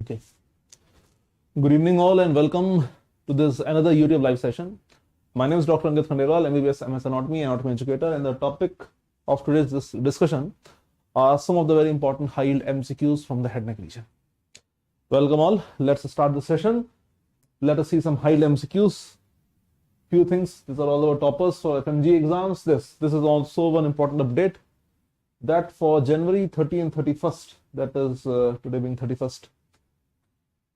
Okay. Good evening all and welcome to this another YouTube live session. My name is Dr. Ankit Khandelwal, MBBS MS Anatomy Educator, and the topic of today's discussion are some of the very important high-yield MCQs from the head neck region. Welcome all. Let's start the session. Let us see some high-yield MCQs. Few things. These are all our toppers for FMG exams. This is also one important update that for January 30 and 31st, that is today being 31st,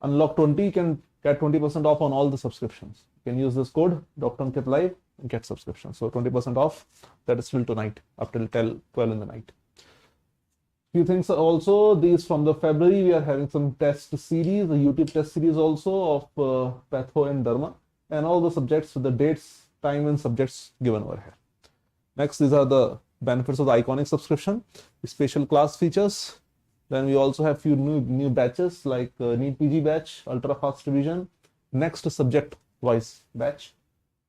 Unlock 20 can get 20% off on all the subscriptions. You can use this code Dr. Ankit Live and get subscription. So 20% off. That is till tonight up till 12 in the night. Few things are also these from the February. We are having some test series, the YouTube test series also of Patho and Dharma, and all the subjects with the dates, time, and subjects given over here. Next, these are the benefits of the iconic subscription, the special class features. Then we also have few new batches like NEET PG batch, ultra fast revision, next subject wise batch.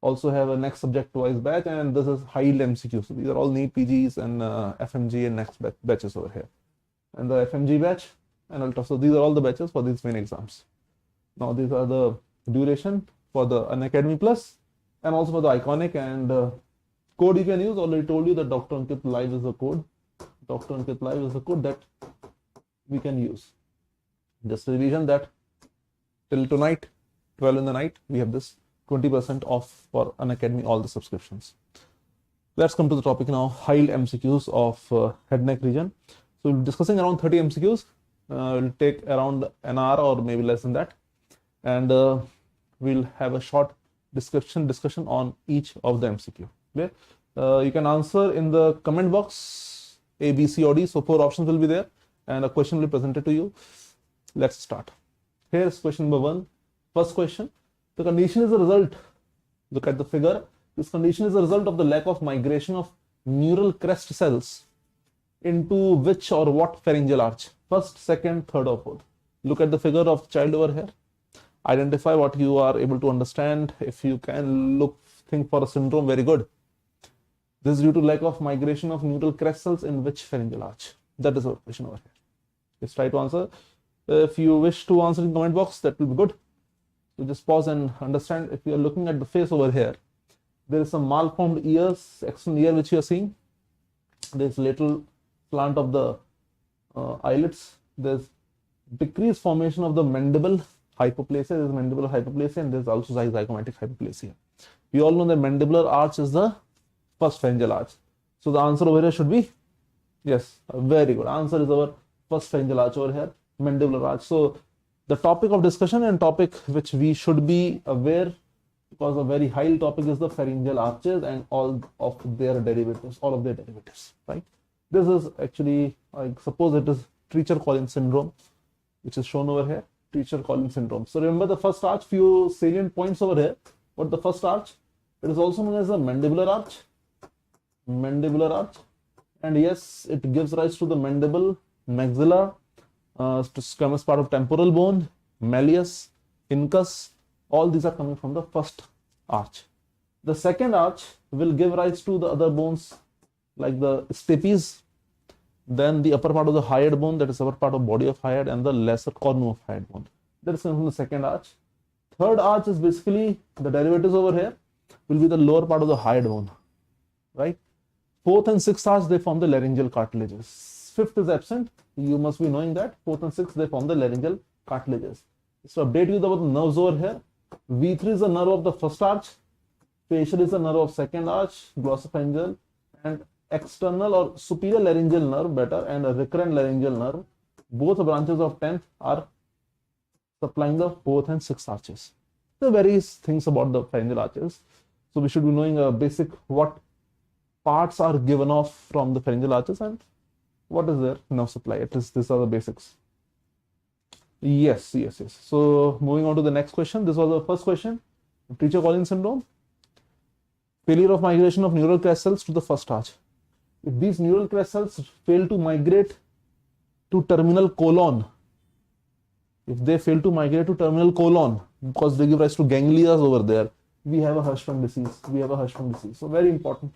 Also have a next subject wise batch, and this is high yield MCQ. So these are all NEET PGs and FMG and next batches over here. And the FMG batch and ultra. So these are all the batches for these main exams. Now these are the duration for the Unacademy Plus and also for the iconic, and code you can use. Already told you that Dr. Ankit Live is the code. Dr. Ankit Live is the code that we can use. Just revision that till tonight, 12 in the night, we have this 20% off for Unacademy, all the subscriptions. Let's come to the topic now, high-yield MCQs of head neck region. So we'll be discussing around 30 MCQs. It'll take around an hour or maybe less than that. And we'll have a short discussion on each of the MCQ. Okay? You can answer in the comment box A, B, C, or D. So 4 options will be there and a question will be presented to you. Let's start. Here's question number 1. First question. The condition is a result. Look at the figure. This condition is a result of the lack of migration of neural crest cells into which or what pharyngeal arch? First, second, third, or fourth. Look at the figure of the child over here. Identify what you are able to understand. If you can think for a syndrome, very good. This is due to lack of migration of neural crest cells in which pharyngeal arch? That is our question over here. Let's try to answer. If you wish to answer in the comment box, that will be good. So just pause and understand. If you are looking at the face over here, there is some malformed ears, external ear which you are seeing. There is little plant of the eyelids. There is decreased formation of the mandible hypoplasia. There is mandibular hypoplasia, and there is also zygomatic hypoplasia. We all know that mandibular arch is the first pharyngeal arch. So the answer over here should be yes, very good. Answer is our first pharyngeal arch over here, mandibular arch. So the topic of discussion and topic which we should be aware, because a very high topic, is the pharyngeal arches and all of their derivatives, right? This is actually, I suppose it is Treacher-Collins syndrome, which is shown over here, Treacher-Collins syndrome. So remember the first arch, few salient points over here. What the first arch? It is also known as the mandibular arch. And yes, it gives rise to the mandible, maxilla, squamous part of temporal bone, malleus, incus. All these are coming from the first arch. The second arch will give rise to the other bones like the stapes, then the upper part of the hyoid bone, that is upper part of body of hyoid, and the lesser cornu of hyoid bone. That is coming from the second arch. Third arch is basically the derivatives over here will be the lower part of the hyoid bone, right? Fourth and sixth arch, they form the laryngeal cartilages. Fifth is absent. You must be knowing that. Fourth and sixth, they form the laryngeal cartilages. So update you about the nerves over here. V3 is the nerve of the first arch. Facial is the nerve of second arch. Glossopharyngeal and external or superior laryngeal nerve, better, and a recurrent laryngeal nerve. Both branches of 10th are supplying the fourth and sixth arches. There are various things about the pharyngeal arches. So we should be knowing a basic what parts are given off from the pharyngeal arches and what is their nerve supply. At least these are the basics. Yes. So moving on to the next question. This was the first question. Treacher-Collins syndrome. Failure of migration of neural crest cells to the first arch. If these neural crest cells fail to migrate to terminal colon, because they give rise to ganglias over there, we have a Hirschsprung disease. So very important.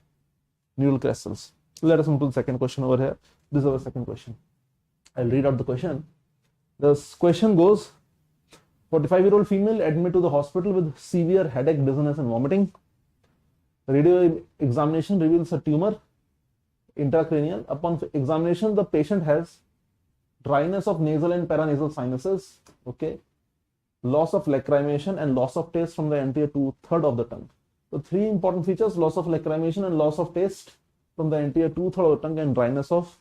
Neural crest cells. Let us move to the second question over here. This is our second question. I'll read out the question. The question goes, 45-year-old female admitted to the hospital with severe headache, dizziness, and vomiting. Radio examination reveals a tumor intracranial. Upon examination, the patient has dryness of nasal and paranasal sinuses, okay, loss of lacrimation and loss of taste from the anterior two-thirds of the tongue. So three important features: loss of lacrimation and loss of taste from the anterior two-thirds of the tongue, and dryness of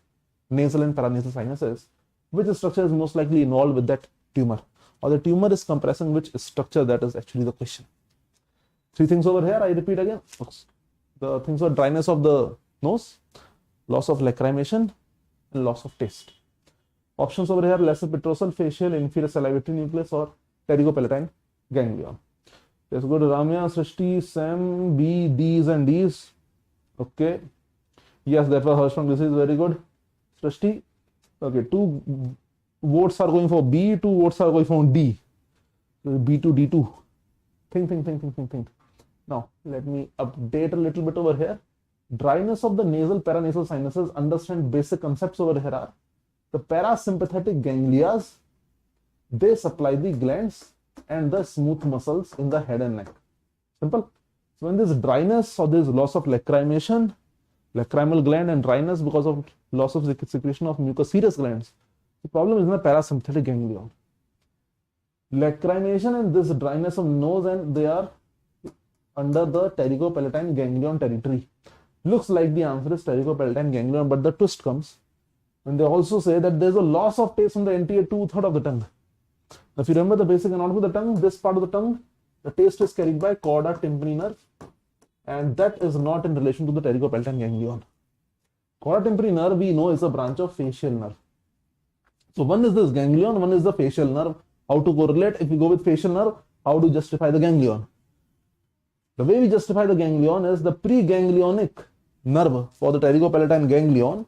nasal and paranasal sinuses. Which structure is most likely involved with that tumor, or the tumor is compressing which structure? That is actually the question. Three things over here, I repeat again. The things are dryness of the nose, loss of lacrimation, and loss of taste. Options over here: lesser petrosal, facial, inferior salivatory nucleus, or pterygopalatine ganglion. Let's go to Ramya, Srishti, Sam, B, D's and D's. Okay. Yes, that was Hirschsprung disease. Very good. Srishti. Okay, 2 votes are going for B, 2 votes are going for D. B2, D2. Think. Now, let me update a little bit over here. Dryness of the nasal paranasal sinuses. Understand basic concepts over here are the parasympathetic ganglia, they supply the glands and the smooth muscles in the head and neck. Simple. So when there's dryness or there's loss of lacrimation, lacrimal gland, and dryness because of loss of secretion of mucous glands, the problem is in the parasympathetic ganglion. Lacrimation and this dryness of nose, and they are under the pterygopalatine ganglion territory. Looks like the answer is pterygopalatine ganglion, but the twist comes when they also say that there's a loss of taste from the anterior two-thirds of the tongue. Now, if you remember the basic anatomy of the tongue, this part of the tongue, the taste is carried by chorda tympani nerve, and that is not in relation to the pterygopalatine ganglion. Chorda tympani nerve we know is a branch of facial nerve. So one is this ganglion, one is the facial nerve. How to correlate? If we go with facial nerve, how to justify the ganglion? The way we justify the ganglion is the preganglionic nerve for the pterygopalatine ganglion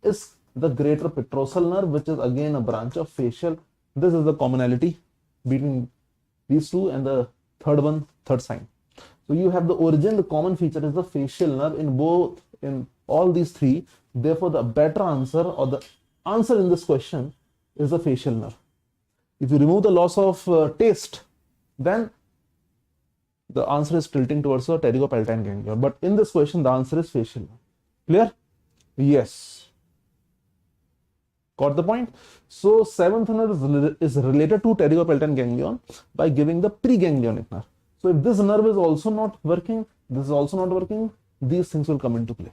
is the greater petrosal nerve, which is again a branch of facial. This is the commonality between these two, and the third sign. So you have the origin, the common feature is the facial nerve in all these three. Therefore, the better answer, or the answer in this question, is the facial nerve. If you remove the loss of taste, then the answer is tilting towards the pterygopalatine ganglion. But in this question, the answer is facial nerve. Clear? Yes. Got the point? So 7th nerve is related to pterygopalatine ganglion by giving the preganglionic nerve. So if this nerve is also not working, this is also not working, these things will come into play.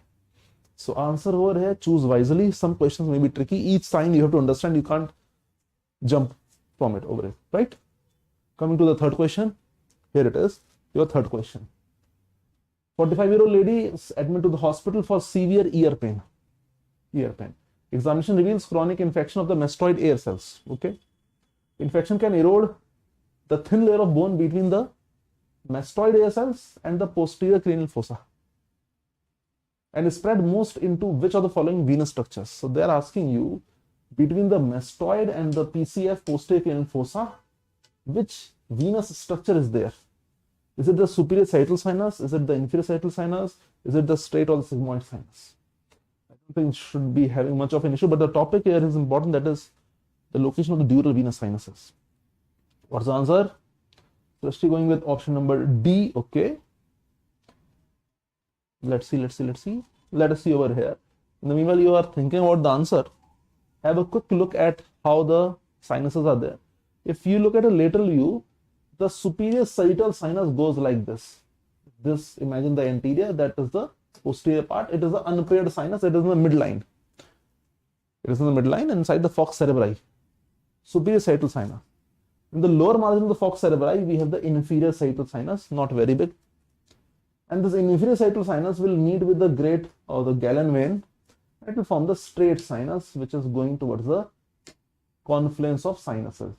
So answer over here, choose wisely. Some questions may be tricky. Each sign you have to understand, you can't jump from it over it, right? Coming to the third question, here it is, your third question. 45-year-old lady is admitted to the hospital for severe ear pain. Examination reveals chronic infection of the mastoid ear cells. Okay, infection can erode the thin layer of bone between the mastoid ear cells and the posterior cranial fossa, and spread most into which of the following venous structures? So they are asking you between the mastoid and the PCF, posterior cranial fossa, which venous structure is there? Is it the superior sagittal sinus? Is it the inferior sagittal sinus? Is it the straight or the sigmoid sinus? I don't think it should be having much of an issue, but the topic here is important, that is the location of the dural venous sinuses. What's the answer? Srishti going with option number D. Okay. Let's see. Let us see over here. In the meanwhile, you are thinking about the answer. Have a quick look at how the sinuses are there. If you look at a lateral view, the superior sagittal sinus goes like this. Imagine the anterior, that is the posterior part. It is the unpaired sinus. It is in the midline. Inside the fox cerebri. Superior sagittal sinus. In the lower margin of the fox cerebri, we have the inferior sagittal sinus, not very big. And this inferior sagittal sinus will meet with the great or the Galley vein. It will form the straight sinus, which is going towards the confluence of sinuses.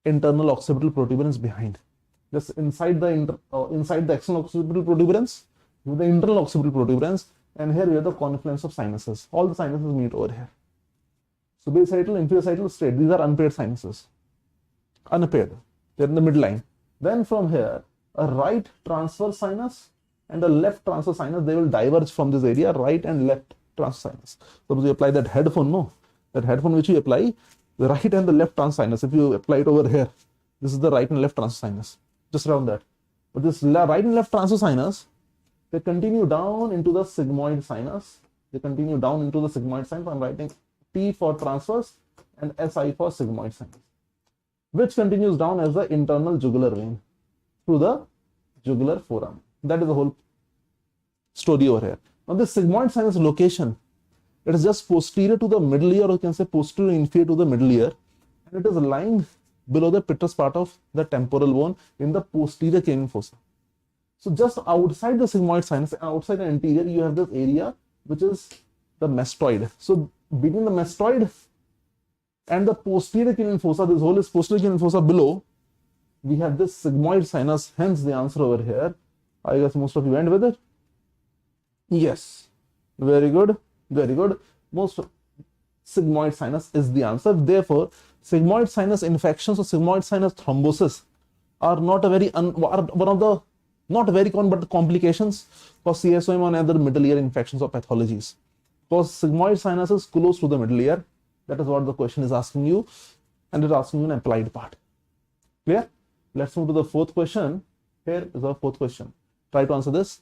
Internal occipital protuberance behind. Just inside the external occipital protuberance, with the internal occipital protuberance, and here we have the confluence of sinuses. All the sinuses meet over here. Superior sagittal, inferior sagittal, straight. These are unpaired sinuses. Unpaired. They're in the midline. Then from here, a right transverse sinus and a left transverse sinus, they will diverge from this area, right and left transverse sinus. Suppose you apply that headphone, that headphone which you apply, the right and the left transsinus. If you apply it over here, this is the right and left transsinus, just around that. But this right and left transsinus, they continue down into the sigmoid sinus. They continue down into the sigmoid sinus. I'm writing T for transverse and SI for sigmoid sinus, which continues down as the internal jugular vein through the jugular foramen. That is the whole story over here. Now this sigmoid sinus location, it is just posterior to the middle ear, or you can say posterior inferior to the middle ear, and it is lying below the pitous part of the temporal bone in the posterior canine fossa. So just outside the sigmoid sinus, outside the anterior, you have this area which is the mastoid. So between the mastoid and the posterior canine fossa, this whole is posterior canine fossa below, we have this sigmoid sinus, hence the answer over here. I guess most of you went with it. Yes, very good, very good. Most sigmoid sinus is the answer. Therefore, sigmoid sinus infections or sigmoid sinus thrombosis are not a very one of the not very common but the complications for CSOM and other middle ear infections or pathologies. Because sigmoid sinus is close to the middle ear. That is what the question is asking you, and it's asking you an applied part. Clear? Let's move to the fourth question. Here is our fourth question. Try to answer this.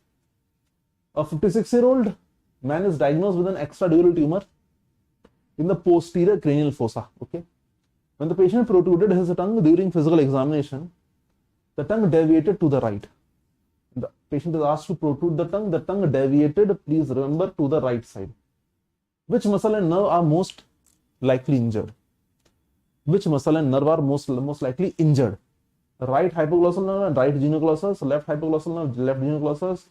A 56-year-old man is diagnosed with an extradural tumor in the posterior cranial fossa. Okay. When the patient protruded his tongue during physical examination, the tongue deviated to the right. The patient is asked to protrude the tongue deviated, please remember, to the right side. Which muscle and nerve are most likely injured? Which muscle and nerve are most likely injured? Right hypoglossal nerve and right genioglossus, left hypoglossal nerve, left genioglossus,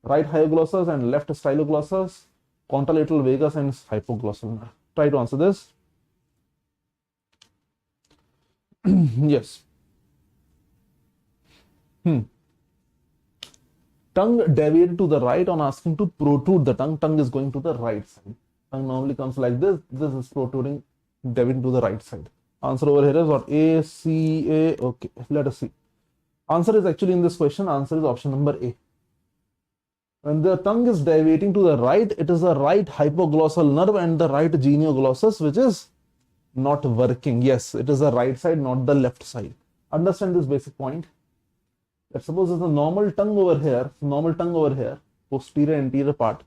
right hyoglossus and left styloglossus, contralateral vagus and hypoglossal nerve. Try to answer this. Yes. Tongue deviated to the right on asking to protrude the tongue. Tongue is going to the right side. Tongue normally comes like this. This is protruding, deviating to the right side. Answer over here is what? A, C, A. Okay, let us see. Answer is actually in this question, answer is option number A. When the tongue is deviating to the right, it is the right hypoglossal nerve and the right genioglossus which is not working. Yes, it is the right side, not the left side. Understand this basic point. Let's suppose it's a normal tongue over here, posterior anterior part.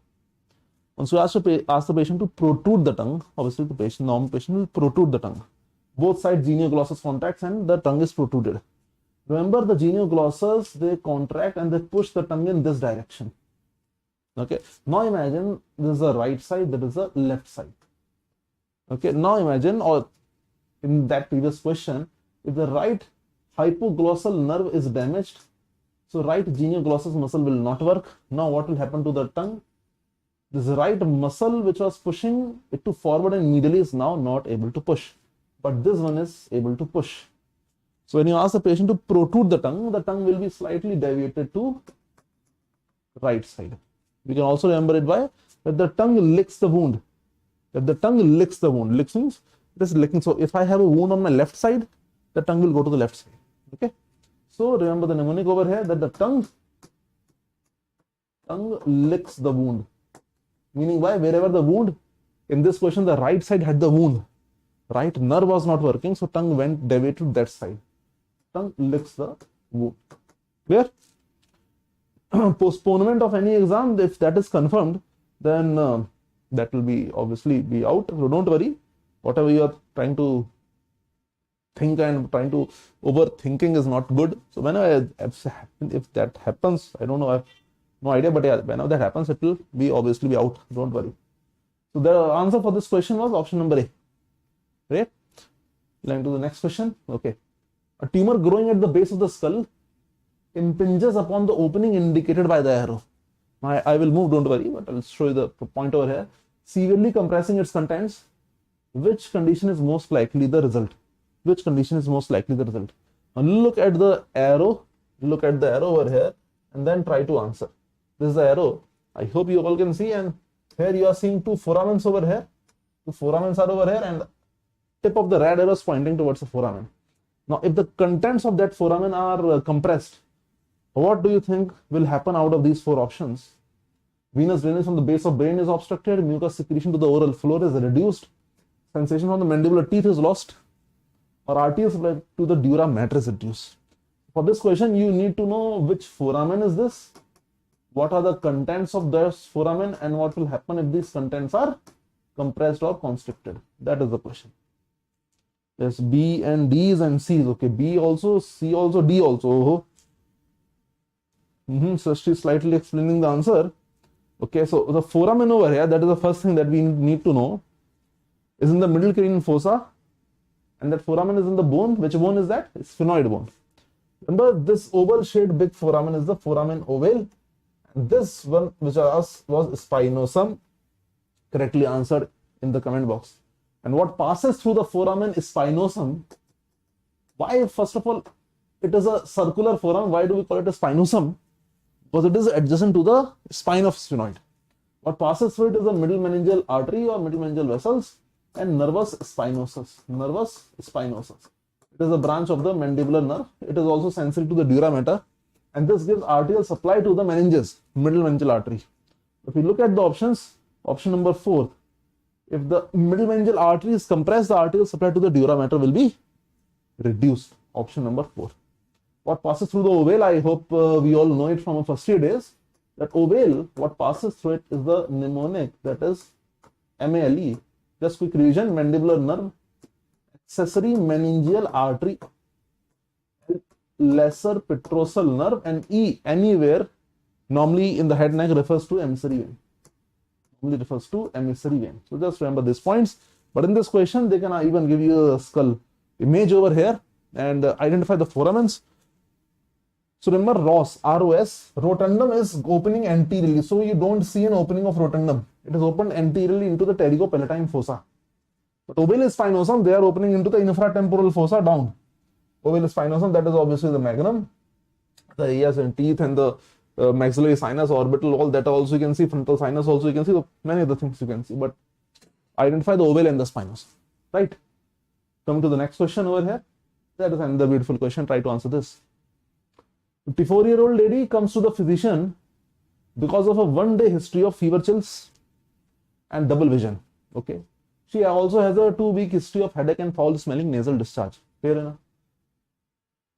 Once you ask the patient to protrude the tongue, obviously the normal patient will protrude the tongue. Both sides genioglossus contracts and the tongue is protruded. Remember, the genioglossus, they contract and they push the tongue in this direction. Okay, now imagine this is the right side, that is the left side. Okay, now imagine, or in that previous question, if the right hypoglossal nerve is damaged, so right genioglossus muscle will not work. Now what will happen to the tongue? This right muscle which was pushing it to forward and medially is now not able to push, but this one is able to push. So when you ask the patient to protrude the tongue will be slightly deviated to right side. We can also remember it by that the tongue licks the wound. Licks means it is licking. So if I have a wound on my left side, the tongue will go to the left side. Okay. So remember the mnemonic over here that the tongue licks the wound. Meaning by wherever the wound, in this question the right side had the wound. Right nerve was not working, so tongue went deviated to that side. Tongue licks the wound. Clear? Postponement of any exam, if that is confirmed, then that will be obviously be out. So don't worry, whatever you are trying to think and trying to overthinking is not good. So whenever if that happens, I don't know, I have no idea, but yeah, whenever that happens, it will be obviously be out. Don't worry. So the answer for this question was option number A. Right? Line to the next question. Okay. A tumor growing at the base of the skull impinges upon the opening indicated by the arrow. I will move, don't worry, but I'll show you the point over here. Severely compressing its contents. Which condition is most likely the result? Which condition is most likely the result? Now look at the arrow. Look at the arrow over here and then try to answer. This is the arrow. I hope you all can see, and here you are seeing two foramens over here. Two foramens are over here and the tip of the red arrow is pointing towards the foramen. Now if the contents of that foramen are compressed, what do you think will happen out of these four options? Venous drainage from the base of brain is obstructed, mucus secretion to the oral floor is reduced, sensation from the mandibular teeth is lost, or artery supplied to the dura mater is reduced. For this question, you need to know which foramen is this, what are the contents of this foramen, and what will happen if these contents are compressed or constricted. That is the question. Yes, B and D's and C's. Okay, B also, C also, D also. So she's slightly explaining the answer. Okay, so the foramen over here, that is the first thing that we need to know, is in the middle cranial fossa, and that foramen is in the bone. Which bone is that? It's sphenoid bone. Remember, this oval shaped big foramen is the foramen ovale, and this one which was spinosum. Correctly answered in the comment box. And what passes through the foramen is spinosum. Why? First of all, it is a circular foramen. Why do we call it a spinosum? Because it is adjacent to the spine of sphenoid. What passes through it is the middle meningeal artery or middle meningeal vessels and nervus spinosus. Nervus spinosus. It is a branch of the mandibular nerve. It is also sensitive to the dura mater, and this gives arterial supply to the meninges, middle meningeal artery. If we look at the options, option number 4, if the middle meningeal artery is compressed, the arterial supply to the dura mater will be reduced. Option number 4. What passes through the ovale, I hope we all know it from our first year days, that ovale, what passes through it is the mnemonic, that is MALE. Just quick revision: mandibular nerve, accessory meningeal artery, lesser petrosal nerve, and E, anywhere, normally in the head neck, refers to emissary vein. Normally refers to emissary vein. So just remember these points. But in this question, they can even give you a skull image over here and identify the foramens. So remember ROS, ROS, rotundum is opening anteriorly. So you don't see an opening of rotundum. It is opened anteriorly into the pterygopalatine fossa. But ovale spinosum, they are opening into the infratemporal fossa down. Ovale spinosum, that is obviously the magnum, the ears and teeth and the maxillary sinus, orbital wall, that also you can see, frontal sinus also you can see, so many other things you can see. But identify the ovale and the spinosum, right? Coming to the next question over here. That is another beautiful question. Try to answer this. 54-year-old lady comes to the physician because of a one-day history of fever, chills and double vision. Okay. She also has a 2-week history of headache and foul smelling nasal discharge. Fair enough.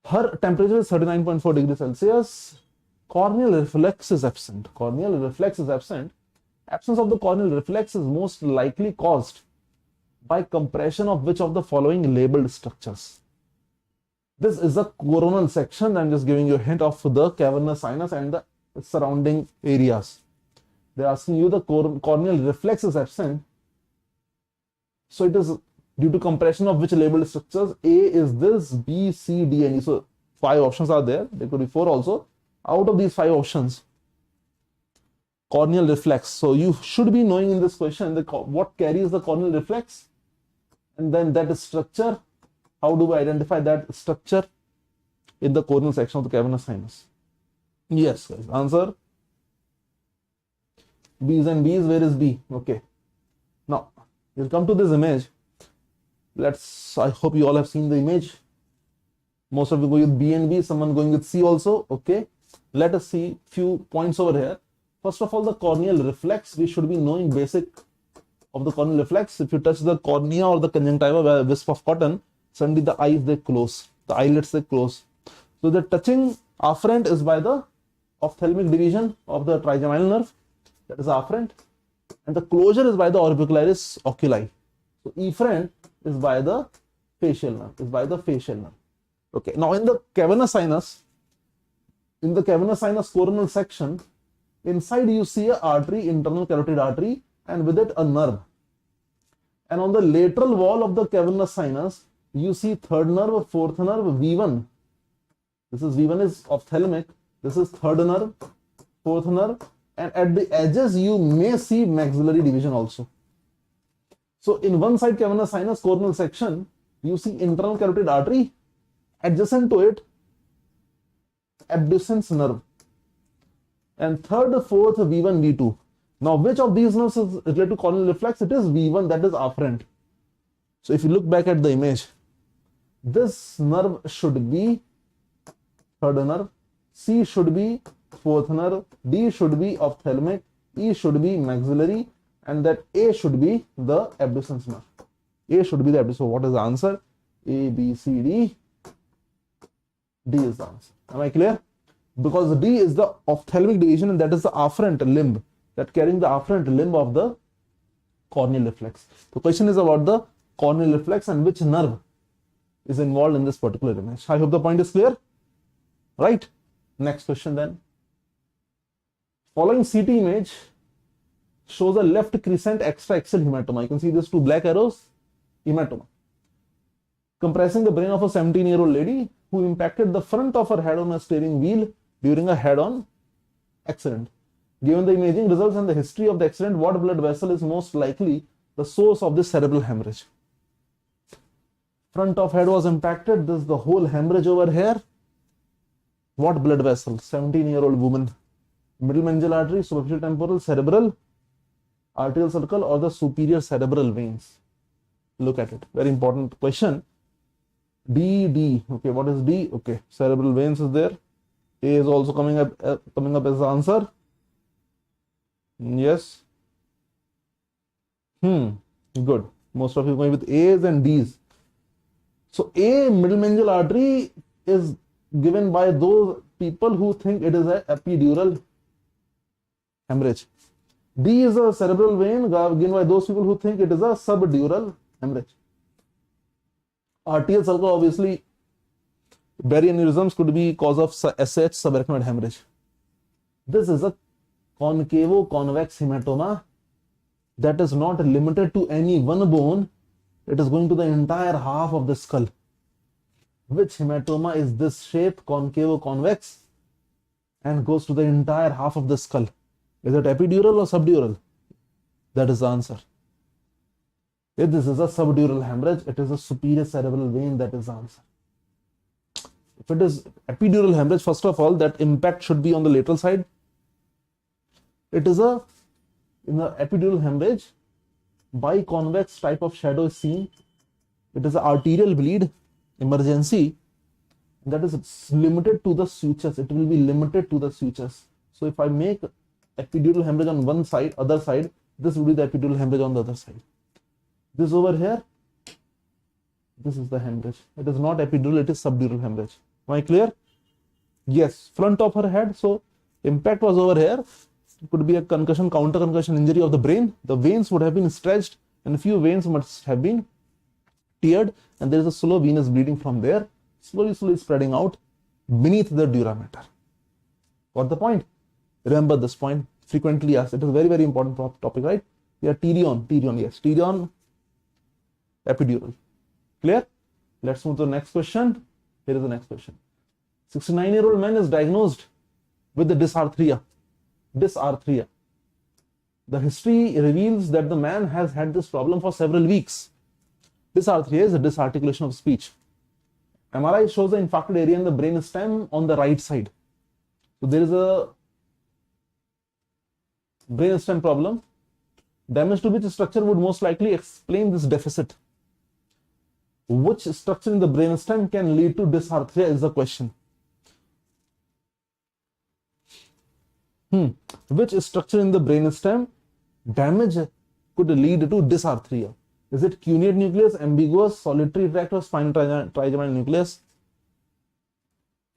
Her temperature is 39.4 degrees Celsius. Corneal reflex is absent. Corneal reflex is absent. Absence of the corneal reflex is most likely caused by compression of which of the following labeled structures? This is the coronal section. I'm just giving you a hint of the cavernous sinus and the surrounding areas. They're asking you the corneal reflex is absent. So it is due to compression of which labeled structures? A is this, B, C, D, and E. So 5 options are there. There could be 4 also. Out of these 5 options, corneal reflex. So you should be knowing in this question what carries the corneal reflex, and then that structure. How do we identify that structure in the coronal section of the cavernous sinus? Yes, guys. Answer B's and B's. Where is B? Okay. Now we'll come to this image. I hope you all have seen the image. Most of you going with B and B, someone going with C also. Okay. Let us see few points over here. First of all, the corneal reflex. We should be knowing basic of the corneal reflex. If you touch the cornea or the conjunctiva by a wisp of cotton, suddenly the eyes they close, the eyelids they close. So the touching afferent is by the ophthalmic division of the trigeminal nerve, that is afferent, and the closure is by the orbicularis oculi. So efferent is by the facial nerve, Okay. Now in the cavernous sinus, coronal section, inside you see a artery, internal carotid artery, and with it a nerve. And on the lateral wall of the cavernous sinus, you see third nerve, fourth nerve, V1. This is V1 is ophthalmic. This is third nerve, fourth nerve, and at the edges you may see maxillary division also. So in one side cavernous sinus coronal section, you see internal carotid artery, adjacent to it abducens nerve, and third, fourth, V1, V2. Now which of these nerves is related to corneal reflex? It is V1, that is afferent. So if you look back at the image, this nerve should be third nerve, C should be fourth nerve, D should be ophthalmic, E should be maxillary, and that A should be the abducens nerve. A should be the abducens. So what is the answer? A, B, C, D. D is the answer. Am I clear? Because D is the ophthalmic division, and that is the afferent limb, that carrying the afferent limb of the corneal reflex. The question is about the corneal reflex and which nerve is involved in this particular image. I hope the point is clear. Right? Next question then. Following CT image shows a left crescent extra-axial hematoma. You can see these two black arrows, hematoma, compressing the brain of a 17-year-old lady who impacted the front of her head on a steering wheel during a head-on accident. Given the imaging results and the history of the accident, what blood vessel is most likely the source of this cerebral hemorrhage? Front of head was impacted. This is the whole hemorrhage over here. What blood vessel? 17-year-old woman. Middle meningeal artery, superficial temporal, cerebral, arterial circle, or the superior cerebral veins? Look at it. Very important question. D. Okay, what is D? Okay, cerebral veins is there. A is also coming up as the answer. Yes. Good. Most of you going with A's and D's. So A, middle meningeal artery, is given by those people who think it is an epidural hemorrhage. D is a cerebral vein given by those people who think it is a subdural hemorrhage. Arterial circle, obviously, barrier aneurysms could be cause of SH, subarachnoid hemorrhage. This is a concavo-convex hematoma that is not limited to any one bone. It is going to the entire half of the skull. Which hematoma is this shape, concavo-convex, and goes to the entire half of the skull? Is it epidural or subdural? That is the answer. If this is a subdural hemorrhage, it is a superior cerebral vein. That is the answer. If it is epidural hemorrhage, first of all, that impact should be on the lateral side. It is in the epidural hemorrhage, biconvex type of shadow is seen. It is an arterial bleed, emergency, that is limited to the sutures. It will be limited to the sutures. So if I make epidural hemorrhage on one side, other side, this will be the epidural hemorrhage on the other side. This over here, this is the hemorrhage. It is not epidural, it is subdural hemorrhage. Am I clear? Yes, front of her head. So impact was over here. It could be a concussion, counter concussion injury of the brain. The veins would have been stretched and a few veins must have been teared, and there is a slow venous bleeding from there, slowly spreading out beneath the dura mater. Got the point? Remember this point, frequently asked. It is very, very important topic, right? Yeah, pterion, yes, pterion, epidural. Clear? Let's move to the next question. Here is the next question. 69-year-old man is diagnosed with the dysarthria. Dysarthria. The history reveals that the man has had this problem for several weeks. Dysarthria is a disarticulation of speech. MRI shows the infarcted area in the brain stem on the right side. So there is a brain stem problem. Damage to which structure would most likely explain this deficit? Which structure in the brain stem can lead to dysarthria is the question. Which structure in the brain stem damage could lead to dysarthria? Is it cuneate nucleus, ambiguous, solitary tract, or spinal trigeminal nucleus?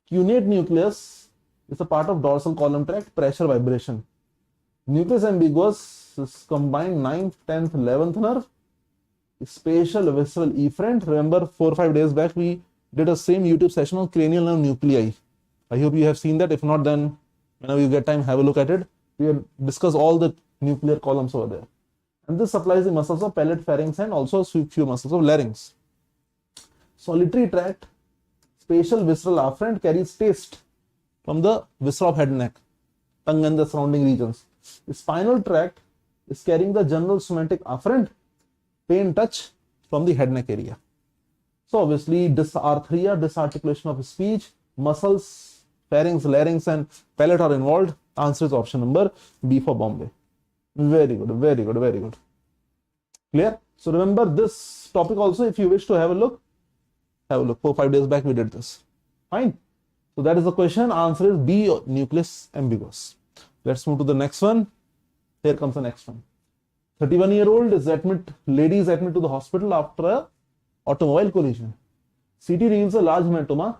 Cuneate nucleus is a part of dorsal column tract, pressure vibration. Nucleus ambiguous is combined 9th, 10th, 11th nerve. Spatial visceral efferent. Remember 4 or 5 days back we did a same YouTube session on cranial nerve nuclei. I hope you have seen that. If not, then whenever you get time, have a look at it. We have discussed all the nuclear columns over there. And this supplies the muscles of palate, pharynx, and also a few muscles of larynx. Solitary tract, spatial visceral afferent, carries taste from the viscera of head and neck, tongue and the surrounding regions. The spinal tract is carrying the general somatic afferent, pain touch from the head neck area. So obviously dysarthria, disarticulation of speech, muscles, pharynx, larynx, and palate are involved. Answer is option number B for Bombay. Very good, very good, very good. Clear? So remember this topic also, if you wish to have a look. 4 or 5 days back we did this. Fine. So that is the question. Answer is B, nucleus ambiguous. Let's move to the next one. Here comes the next one. 31-year-old lady is admitted to the hospital after a automobile collision. CT reveals a large hematoma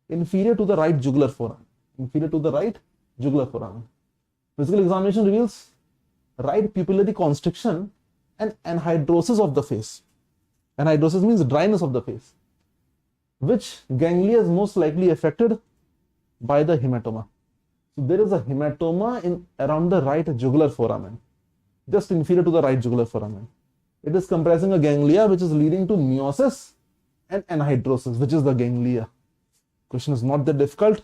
inferior to the right jugular foramen. Inferior to the right jugular foramen. Physical examination reveals right pupillary constriction and anhydrosis of the face. Anhydrosis means dryness of the face. Which ganglia is most likely affected by the hematoma? So there is a hematoma in around the right jugular foramen, just inferior to the right jugular foramen. It is comprising a ganglia which is leading to meiosis and anhydrosis, which is the ganglia. Question is not that difficult.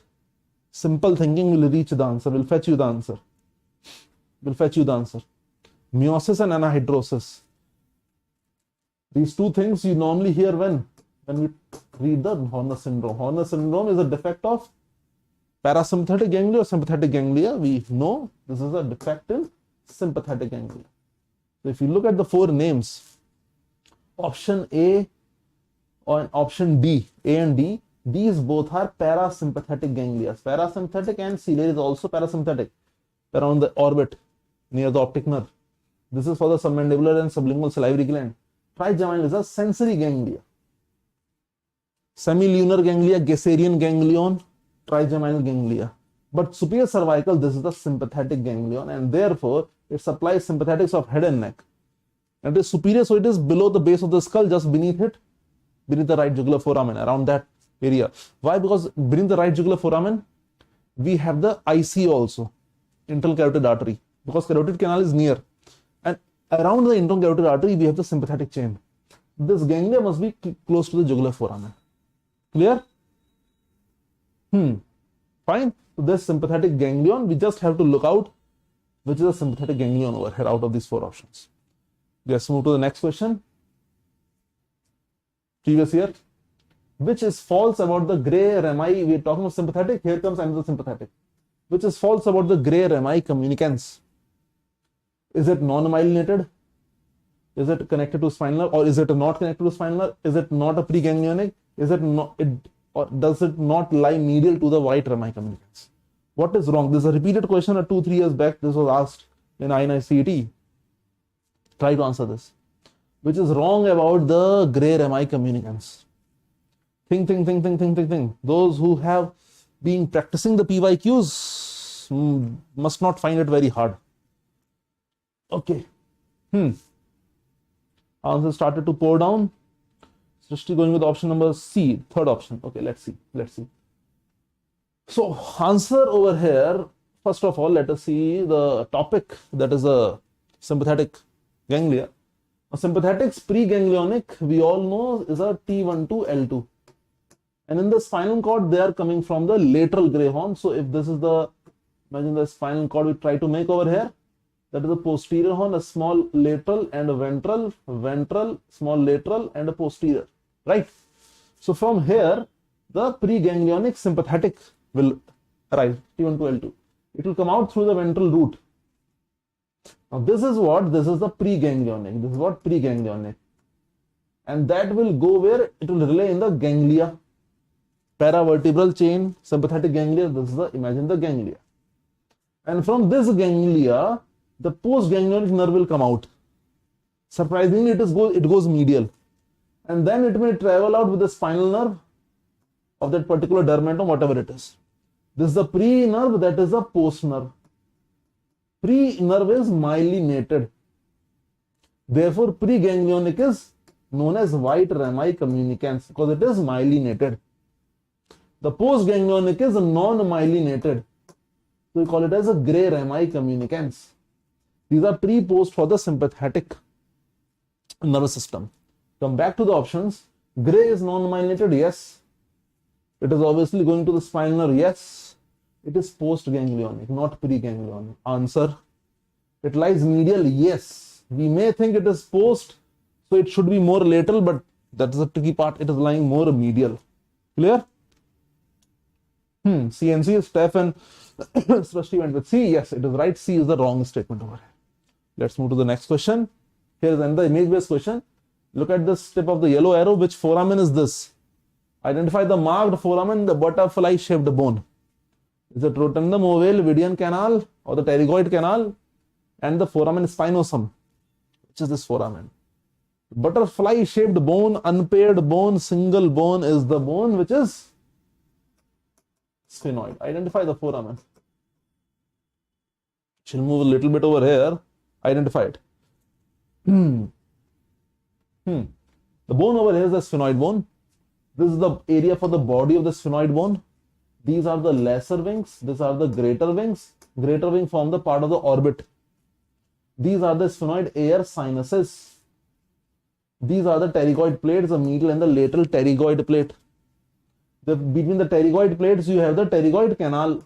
Simple thinking will reach the answer, will fetch you the answer. Meiosis and anhydrosis. These two things you normally hear when we read the Horner syndrome. Horner syndrome is a defect of parasympathetic ganglia or sympathetic ganglia. We know this is a defect in sympathetic ganglia. So if you look at the four names, option A or option D, A and D, these both are parasympathetic ganglia. Parasympathetic and ciliary is also parasympathetic around the orbit near the optic nerve. This is for the submandibular and sublingual salivary gland. Trigeminal is a sensory ganglia. Semilunar ganglia, Gasserian ganglion, trigeminal ganglia. But superior cervical, this is the sympathetic ganglion, and therefore it supplies sympathetics of head and neck. And it is superior, so it is below the base of the skull, just beneath it, beneath the right jugular foramen, around that area. Why? Because beneath the right jugular foramen, we have the IC also, internal carotid artery, because carotid canal is near. And around the internal carotid artery, we have the sympathetic chain. This ganglia must be close to the jugular foramen. Clear? Fine. So this sympathetic ganglion, we just have to look out which is a sympathetic ganglion over here out of these four options. Let's move to the next question. Previous year. Which is false about the gray rami? We are talking of sympathetic. Here comes another sympathetic. Which is false about the gray rami communicans? Is it non-myelinated? Is it connected to spinal nerve, or is it not connected to spinal nerve? Is it not a preganglionic? Is it not? Or does it not lie medial to the white rami communicans? What is wrong? This is a repeated question 2-3 years back. This was asked in INICET. Try to answer this. Which is wrong about the gray rami communicans? Think. Those who have been practicing the PYQs must not find it very hard. Okay. Answer started to pour down. Srishti going with option number C, third option. Okay, let's see. So, answer over here. First of all, let us see the topic, that is a sympathetic ganglia. A sympathetics preganglionic, we all know, is a T1 to L2. And in the spinal cord, they are coming from the lateral gray horn. So, if this is the, imagine the spinal cord we try to make over here, that is a posterior horn, a small lateral and a ventral, small lateral and a posterior, right? So, from here, the preganglionic sympathetic will arrive, T1 to L2. It will come out through the ventral root. Now, this is the preganglionic. This is what preganglionic. And that will go where it will relay in the ganglia. Paravertebral chain, sympathetic ganglia, this is the, imagine the ganglia. And from this ganglia, the postganglionic nerve will come out. Surprisingly, it goes medial. And then it may travel out with the spinal nerve of that particular dermatom, whatever it is. This is the pre-nerve, that is the post-nerve. Pre-nerve is myelinated. Therefore, preganglionic is known as white rami communicans because it is myelinated. The postganglionic is non-myelinated. So we call it as a gray rami communicans. These are pre-post for the sympathetic nervous system. Come back to the options. Gray is non-myelinated, yes. It is obviously going to the spinal nerve, yes. It is post-ganglionic, not pre-ganglionic. Answer. It lies medial, yes. We may think it is post, so it should be more lateral, but that is the tricky part. It is lying more medial. Clear? CNC, Steph and Srishti went with C. Yes, it is right. C is the wrong statement over here. Let's move to the next question. Here is another image-based question. Look at this tip of the yellow arrow. Which foramen is this? Identify the marked foramen, the butterfly-shaped bone. Is it rotundum, ovale, Vidian canal, or the pterygoid canal? And the foramen spinosum. Which is this foramen? Butterfly shaped bone, unpaired bone, single bone is the bone which is sphenoid. Identify the foramen. She'll move a little bit over here. Identify it. The bone over here is the sphenoid bone. This is the area for the body of the sphenoid bone. These are the lesser wings. These are the greater wings. Greater wing form the part of the orbit. These are the sphenoid air sinuses. These are the pterygoid plates, the medial and the lateral pterygoid plate. Between the pterygoid plates, you have the pterygoid canal.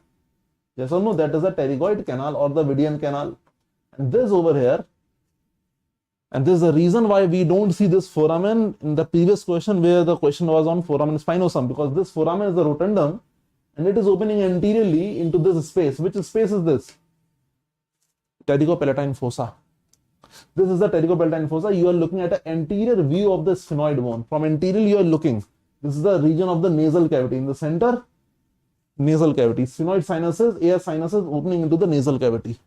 Yes or no? That is the pterygoid canal or the Vidian canal. And this over here, and this is the reason why we don't see this foramen in the previous question, where the question was on foramen spinosum, because this foramen is the rotundum and it is opening anteriorly into this space. Which space is this? Pterygopalatine fossa. This is the pterygopalatine fossa. You are looking at an anterior view of the sphenoid bone. From anterior you are looking. This is the region of the nasal cavity. In the center, nasal cavity. Sphenoid sinuses, air sinuses opening into the nasal cavity.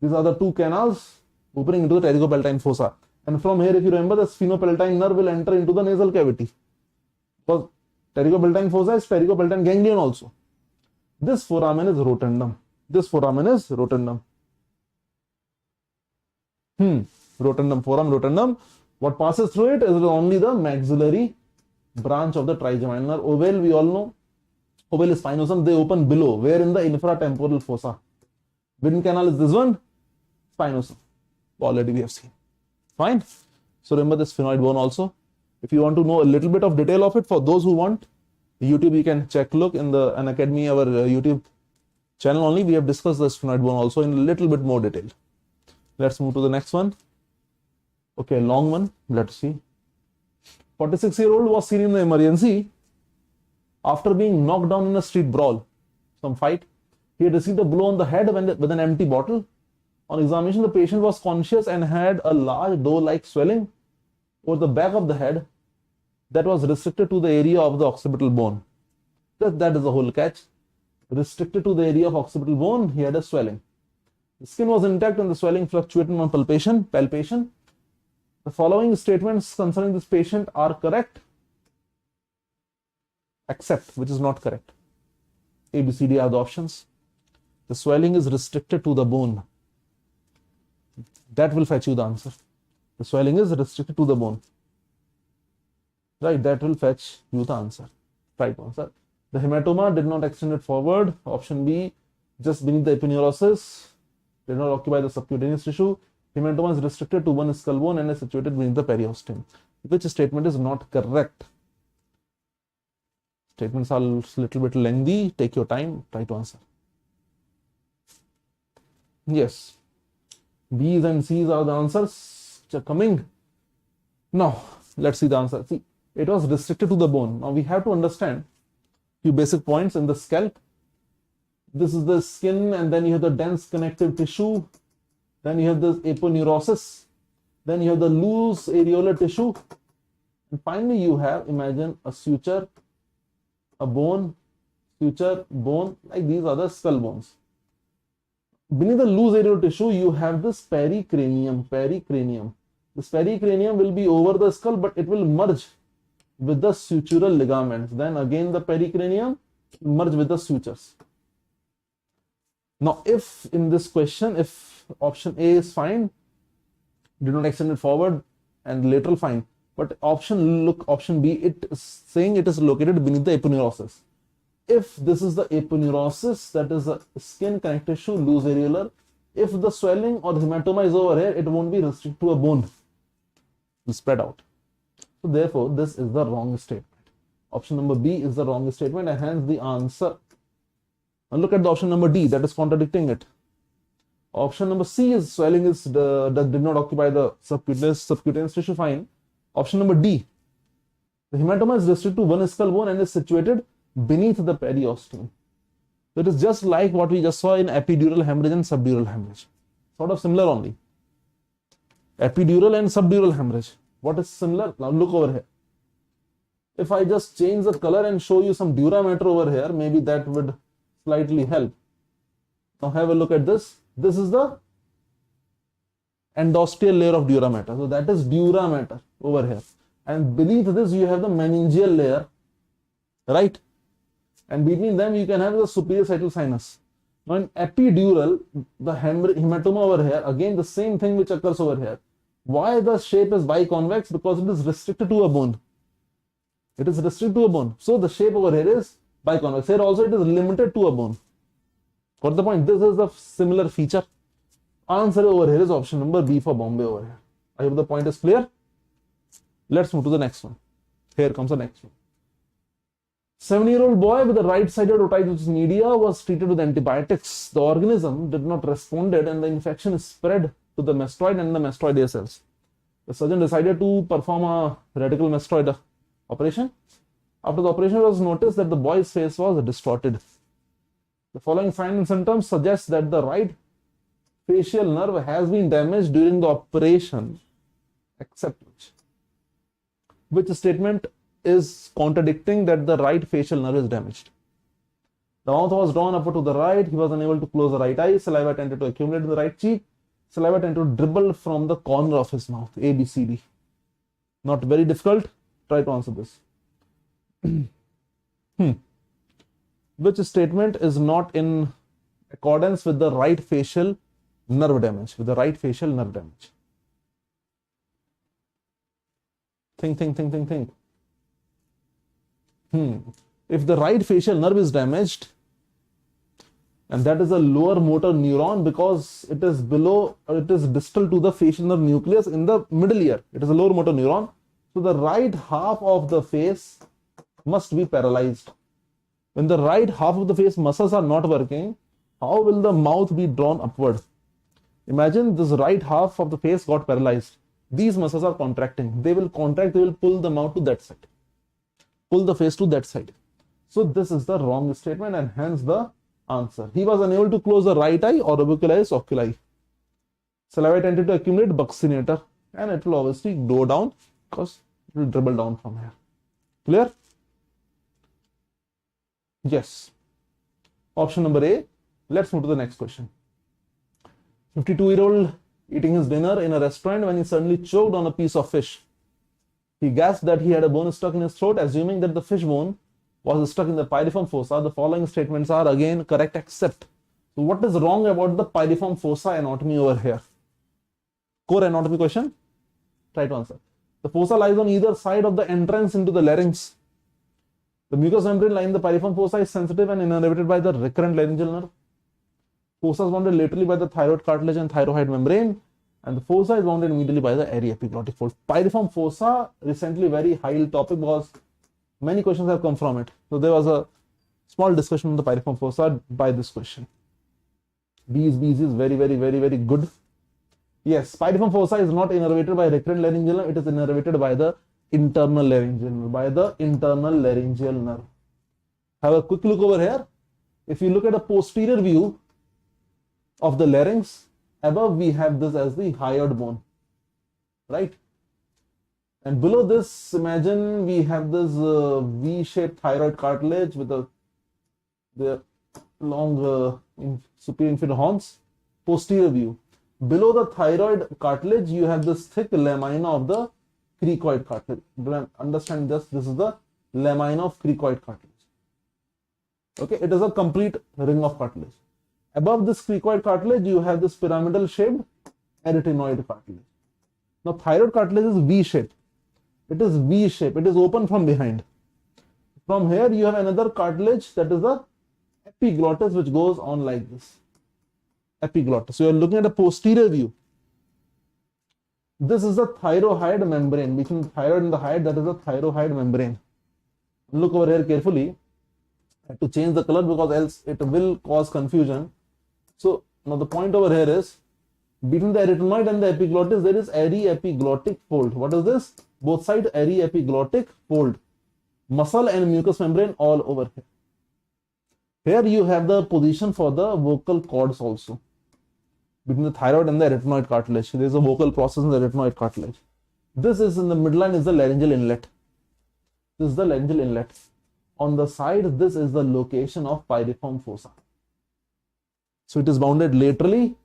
These are the two canals opening into the pterygopalatine fossa. And from here, if you remember, the sphenopalatine nerve will enter into the nasal cavity. Because pterygopalatine fossa is pterygopalatine ganglion also. This foramen is rotundum. This foramen is rotundum. Rotundum, foramen rotundum. What passes through it is only the maxillary branch of the trigeminal nerve. Ovale, we all know. Ovale is spinosum. They open below. Where? In the infratemporal fossa. Vidian canal is this one. Spinosum. Already we have seen. Fine. So remember this sphenoid bone also. If you want to know a little bit of detail of it, for those who want, YouTube, you can look in the Unacademy, our YouTube channel only. We have discussed the sphenoid bone also in a little bit more detail. Let's move to the next one. Okay, long one. Let's see. 46-year-old was seen in the emergency after being knocked down in a street brawl, some fight. He had received a blow on the head with an empty bottle. On examination, the patient was conscious and had a large dough-like swelling over the back of the head that was restricted to the area of the occipital bone. That is the whole catch. Restricted to the area of occipital bone, he had a swelling. The skin was intact and the swelling fluctuated on palpation. The following statements concerning this patient are correct, except which is not correct. A, B, C, D are the options. The swelling is restricted to the bone. That will fetch you the answer. The swelling is restricted to the bone. Right, that will fetch you the answer. Right answer. The hematoma did not extend it forward. Option B, just beneath the epineuritis, did not occupy the subcutaneous tissue. Hematoma is restricted to one skull bone and is situated beneath the periosteum. Which statement is not correct? Statements are a little bit lengthy. Take your time. Try to answer. Yes. B's and C's are the answers which are coming. Now, let's see the answer. See, it was restricted to the bone. Now, we have to understand few basic points in the scalp. This is the skin, and then you have the dense connective tissue. Then you have the aponeurosis. Then you have the loose areolar tissue. And finally, you have, imagine a suture, a bone, suture, bone, like these are the skull bones. Beneath the loose areolar tissue, you have this pericranium. This pericranium will be over the skull, but it will merge with the sutural ligaments. Then again the pericranium merge with the sutures. Now, if in this question, if option A is fine, did not extend it forward, and lateral fine, but option B, it is saying it is located beneath the aponeurosis. If this is the aponeurosis, that is the skin connective tissue, loose areolar, if the swelling or the hematoma is over here, it won't be restricted to a bone. It will spread out. So therefore, this is the wrong statement. Option number B is the wrong statement, and hence the answer. Now look at the option number D, that is contradicting it. Option number C is swelling is that did not occupy the subcutaneous tissue, fine. Option number D, the hematoma is restricted to one skull bone and is situated beneath the periosteum. So it is just like what we just saw in epidural hemorrhage and subdural hemorrhage. Sort of similar only. Epidural and subdural hemorrhage. What is similar? Now look over here. If I just change the color and show you some durameter over here, maybe that would slightly help. Now have a look at this. This is the endosteal layer of dura mater. So that is dura mater over here. And beneath this, you have the meningeal layer, right? And between them, you can have the superior sagittal sinus. Now in epidural, the hematoma over here, again the same thing which occurs over here. Why the shape is biconvex? Because it is restricted to a bone. It is restricted to a bone. So the shape over here is biconvex. Here also it is limited to a bone. Got the point? This is a similar feature. Answer over here is option number B for Bombay over here. I hope the point is clear. Let's move to the next one. Here comes the next one. 7-year-old boy with a right-sided otitis media was treated with antibiotics. The organism did not respond and the infection spread to the mastoid and the mastoidea cells. The surgeon decided to perform a radical mastoid operation. After the operation, it was noticed that the boy's face was distorted. The following signs and symptoms suggest that the right facial nerve has been damaged during the operation, except which statement is contradicting that the right facial nerve is damaged. The mouth was drawn upward to the right. He was unable to close the right eye. Saliva tended to accumulate in the right cheek. Saliva tended to dribble from the corner of his mouth. A, B, C, D. Not very difficult. Try to answer this. Which statement is not in accordance with the right facial nerve damage? With the right facial nerve damage. Think. If the right facial nerve is damaged, and that is a lower motor neuron because it is below, or it is distal to the facial nerve nucleus in the middle ear. It is a lower motor neuron. So the right half of the face must be paralyzed. When the right half of the face muscles are not working, how will the mouth be drawn upward? Imagine this right half of the face got paralyzed. These muscles are contracting. They will contract, they will pull the mouth to that side. Pull the face to that side. So this is the wrong statement and hence the answer. He was unable to close the right eye or orbicularis oculi. Saliva tended to accumulate buccinator and it will obviously go down because it will dribble down from here. Clear? Yes. Option number A. Let's move to the next question. 52-year-old eating his dinner in a restaurant when he suddenly choked on a piece of fish. He gasped that he had a bone stuck in his throat, assuming that the fish bone was stuck in the piriform fossa. The following statements are again correct except. So what is wrong about the piriform fossa anatomy over here? Core anatomy question. Try to answer. The fossa lies on either side of the entrance into the larynx. The mucous membrane lining the piriform fossa is sensitive and innervated by the recurrent laryngeal nerve. Fossa is bounded laterally by the thyroid cartilage and thyroid membrane, and the fossa is bounded immediately by the aryepiglottic fold. Piriform fossa, recently very high topic because many questions have come from it. So there was a small discussion on the piriform fossa by this question. Bees is very good. Yes, piriform fossa is not innervated by recurrent laryngeal nerve, it is innervated by the internal laryngeal nerve. Have a quick look over here. If you look at a posterior view of the larynx, above we have this as the hyoid bone, right? And below this, imagine we have this V-shaped thyroid cartilage with the long superior inferior horns. Posterior view. Below the thyroid cartilage, you have this thick lamina of the cricoid cartilage. Understand this? This is the lamina of cricoid cartilage. Okay, it is a complete ring of cartilage. Above this cricoid cartilage, you have this pyramidal shaped arytenoid cartilage. Now, thyroid cartilage is V-shaped. It is V-shaped. It is open from behind. From here, you have another cartilage that is the epiglottis, which goes on like this. Epiglottis. So, you are looking at a posterior view. This is the thyroid membrane. Between the thyroid and the hyoid, that is the thyroid membrane. Look over here carefully. I have to change the color because else it will cause confusion. So now the point over here is between the arytenoid and the epiglottis there is aryepiglottic fold. What is this? Both sides aryepiglottic fold. Muscle and mucous membrane all over here. Here you have the position for the vocal cords also. Between the thyroid and the arytenoid cartilage. There is a vocal process in the arytenoid cartilage. This is in the midline is the laryngeal inlet. This is the laryngeal inlet. On the side, this is the location of piriform fossa. So it is bounded laterally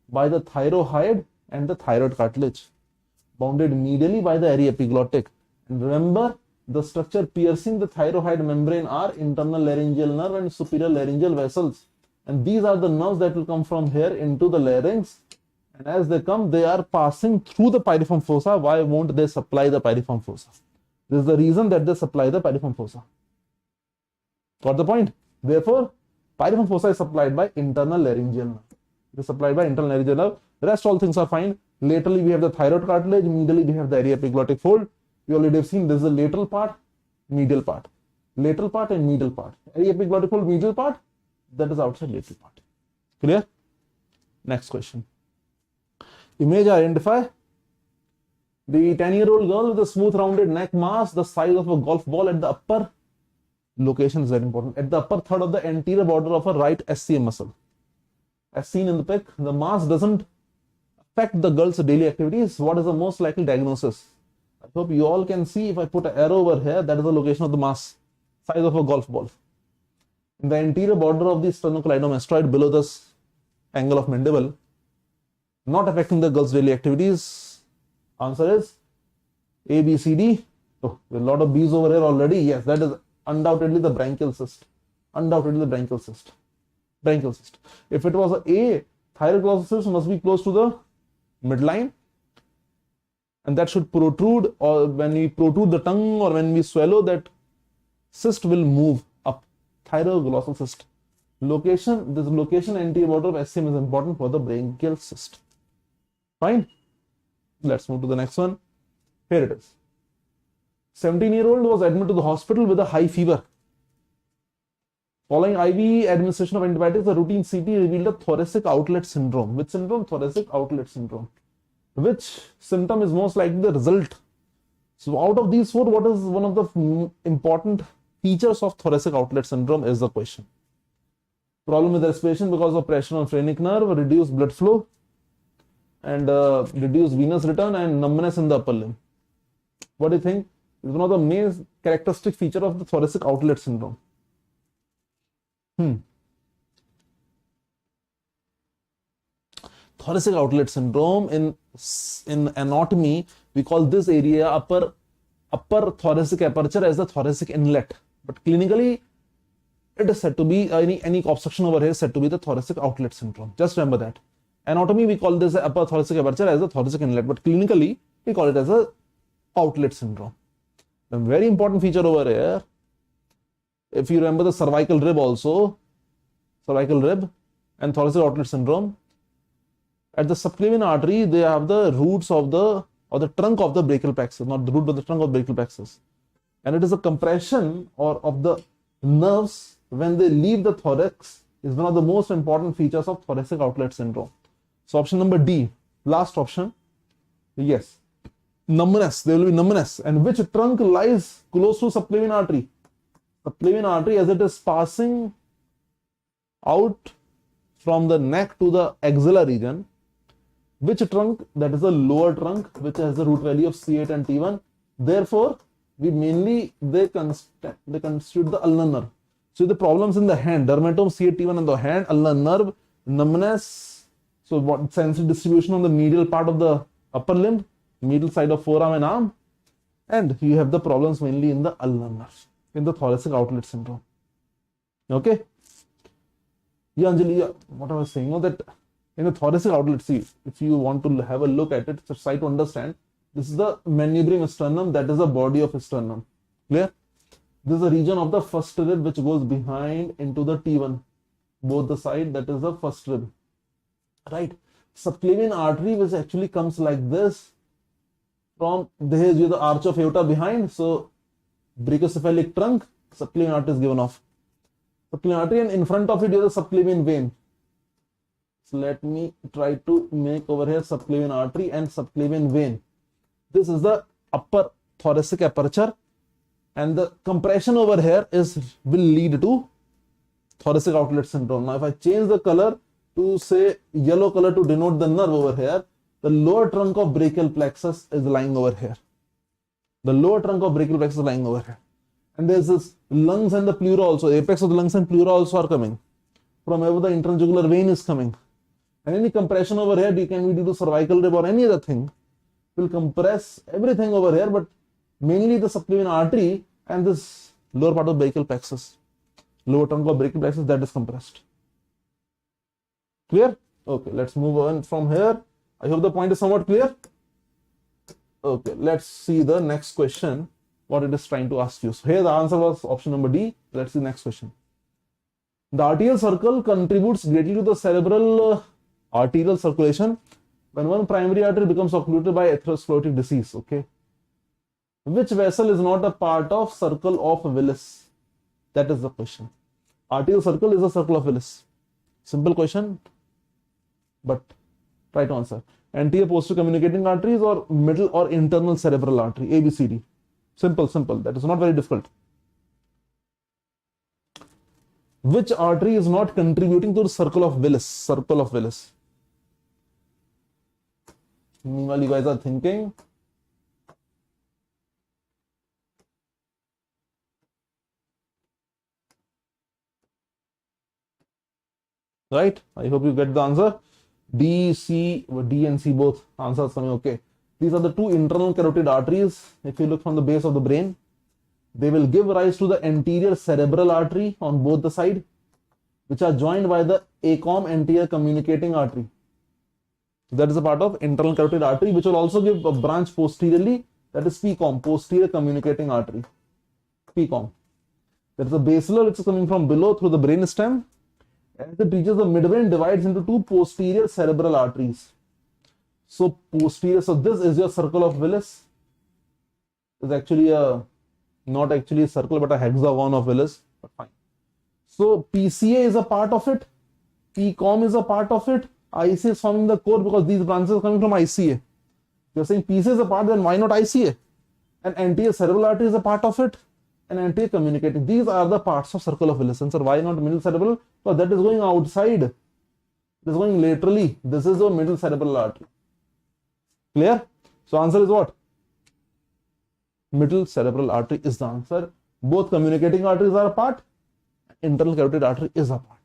by the thyroid and the thyroid cartilage, bounded medially by the area epiglottic. And remember, the structure piercing the thyroid membrane are internal laryngeal nerve and superior laryngeal vessels. And these are the nerves that will come from here into the larynx. And as they come, they are passing through the piriform fossa. Why won't they supply the piriform fossa? This is the reason that they supply the piriform fossa. Got the point? Therefore, piriform fossa is supplied by internal laryngeal nerve. It is supplied by internal laryngeal nerve. The rest all things are fine. Laterally, we have the thyroid cartilage. Medially, we have the area epiglottic fold. We already have seen this is the lateral part, medial part. Lateral part and medial part. Area epiglottic fold, medial part, that is outside lateral part. Clear? Next question. Image identify. The 10-year-old girl with a smooth rounded neck mass the size of a golf ball at the upper location is very important. At the upper third of the anterior border of a right SCM muscle. As seen in the pic, the mass doesn't affect the girl's daily activities. What is the most likely diagnosis? I hope you all can see if I put an arrow over here, that is the location of the mass, size of a golf ball. In the anterior border of the sternocleidomastoid below this angle of mandible, not affecting the girl's daily activities. Answer is A, B, C, D. Oh, there are a lot of B's over here already. Yes, that is undoubtedly the branchial cyst. Undoubtedly the branchial cyst. Branchial cyst. If it was A, thyroid gland cyst must be close to the midline. And that should protrude, or when we protrude the tongue or when we swallow, that cyst will move up. Thyroglossal cyst. Location, this location anterior border of SCM is important for the branchial cyst. Fine. Let's move to the next one. Here it is. 17-year-old was admitted to the hospital with a high fever. Following IV administration of antibiotics, the routine CT revealed a thoracic outlet syndrome. Which syndrome? Thoracic outlet syndrome. Which symptom is most likely the result? So out of these four, what is one of the important features of thoracic outlet syndrome is the question. Problem with respiration because of pressure on phrenic nerve, reduced blood flow, and reduced venous return and numbness in the upper limb. What do you think is one of the main characteristic feature of the thoracic outlet syndrome? Thoracic outlet syndrome, in anatomy, we call this area upper thoracic aperture as the thoracic inlet. But clinically, it is said to be any obstruction over here is said to be the thoracic outlet syndrome. Just remember that. Anatomy, we call this upper thoracic aperture as the thoracic inlet, but clinically, we call it as a outlet syndrome. A very important feature over here, if you remember the cervical rib also, cervical rib and thoracic outlet syndrome, at the subclavian artery, they have the roots of the trunk of the brachial plexus, not the root but the trunk of the brachial plexus. And it is a compression of the nerves when they leave the thorax is one of the most important features of thoracic outlet syndrome. So option number D, last option, yes, numbness, there will be numbness. And which trunk lies close to subclavian artery? Subclavian artery, as it is passing out from the neck to the axilla region, which trunk? That is the lower trunk, which has the root value of C8 and T1. Therefore, they constitute the ulnar nerve. So the problems in the hand, dermatome, C8, T1 in the hand, ulnar nerve, numbness. So what sensory distribution on the medial part of the upper limb, medial side of forearm and arm, and you have the problems mainly in the ulnar nerve, in the thoracic outlet syndrome. Okay. Yeah, Anjali, what I was saying was that in the thoracic outlet, see, if you want to have a look at it, just try to understand. This is the manubrium sternum, that is the body of sternum. Clear? This is the region of the first rib which goes behind into the T1, both the side, that is the first rib. Right? Subclavian artery, which actually comes like this, from there is the arch of aorta behind, so brachiocephalic trunk, subclavian artery is given off. Subclavian artery, and in front of it you have the subclavian vein. So let me try to make over here subclavian artery and subclavian vein. This is the upper thoracic aperture, and the compression over here will lead to thoracic outlet syndrome. Now, if I change the color to say yellow color to denote the nerve over here, the lower trunk of brachial plexus is lying over here. The lower trunk of brachial plexus is lying over here. And there's this lungs and the pleura also, apex of the lungs and pleura also are coming. From wherever the interjugular vein is coming. And any compression over here can be due to cervical rib or any other thing. Will compress everything over here, but mainly the subclavian artery and this lower part of brachial plexus, lower trunk of brachial plexus, that is compressed. Clear? Okay, let's move on from here. I hope the point is somewhat clear. Okay, let's see the next question, what it is trying to ask you. So here the answer was option number D. Let's see the next question. The arterial circle contributes greatly to the cerebral arterial circulation when one primary artery becomes occluded by atherosclerotic disease. Okay. Which vessel is not a part of circle of Willis? That is the question. Arterial circle is a circle of Willis. Simple question, but try to answer. Anterior posterior communicating arteries or middle or internal cerebral artery? A, B, C, D. Simple. That is not very difficult. Which artery is not contributing to the circle of Willis? Circle of Willis. Meanwhile, you guys are thinking. Right? I hope you get the answer. D, C, D and C both answers coming okay. These are the two internal carotid arteries. If you look from the base of the brain, they will give rise to the anterior cerebral artery on both the side, which are joined by the ACOM anterior communicating artery. That is a part of internal carotid artery, which will also give a branch posteriorly, that is PCOM, posterior communicating artery. PCOM. There is a basilar which is coming from below through the brain stem. As it reaches the midbrain, divides into two posterior cerebral arteries. So posterior, so this is your circle of Willis. It's actually not actually a circle, but a hexagon of Willis, but fine. So PCA is a part of it, PCOM is a part of it, ICA is forming the core because these branches are coming from ICA. You're saying PCA is a part, then why not ICA? And anterior cerebral artery is a part of it, and anterior communicating. These are the parts of circle of Willis. And sir, why not middle cerebral? Because that is going outside. It is going laterally. This is the middle cerebral artery. Clear? So answer is what? Middle cerebral artery is the answer. Both communicating arteries are a part. Internal carotid artery is a part.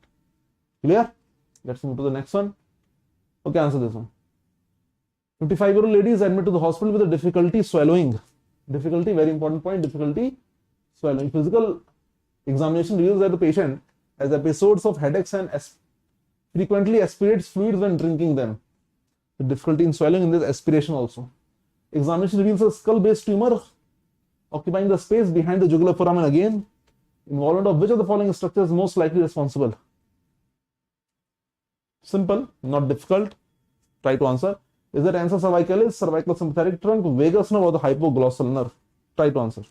Clear? Let's move to the next one. Okay, answer this one. 55-year-old lady is admitted to the hospital with a difficulty swallowing. Difficulty, very important point, difficulty swallowing. Physical examination reveals that the patient has episodes of headaches and frequently aspirates fluids when drinking them. The difficulty in swallowing in this aspiration also. Examination reveals a skull-based tumor occupying the space behind the jugular foramen again. Involvement of which of the following structures is most likely responsible? Simple, not difficult. Try to answer. Is that answer cervicalis, cervical sympathetic trunk, vagus nerve or the hypoglossal nerve? Try to answer.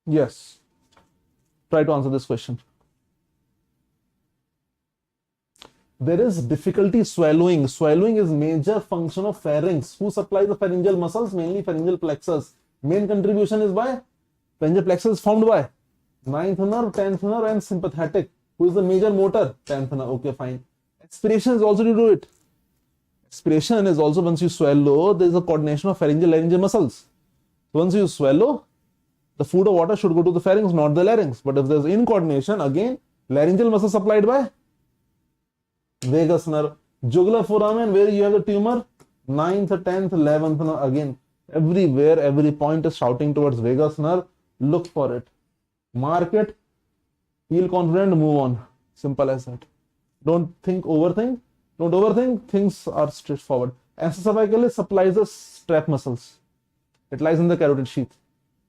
Yes. Try to answer this question. There is difficulty swallowing. Swallowing is major function of pharynx. Who supplies the pharyngeal muscles? Mainly pharyngeal plexus. Main contribution is by pharyngeal plexus is formed by 9th nerve, 10th nerve and sympathetic. Who is the major motor? 10th nerve. Okay, fine. Expiration is also to do it. Expiration is also once you swallow, there is a coordination of pharyngeal laryngeal muscles. Once you swallow, the food or water should go to the pharynx, not the larynx. But if there is incoordination, again, laryngeal muscle supplied by vagus nerve. Jugular foramen, where you have the tumor, 9th, 10th, 11th nerve. Again, everywhere, every point is shouting towards vagus nerve. Look for it. Mark it. Feel confident, move on. Simple as that. Don't think, overthink. Don't overthink. Things are straightforward. Ansa cervicalis supplies the strap muscles. It lies in the carotid sheath.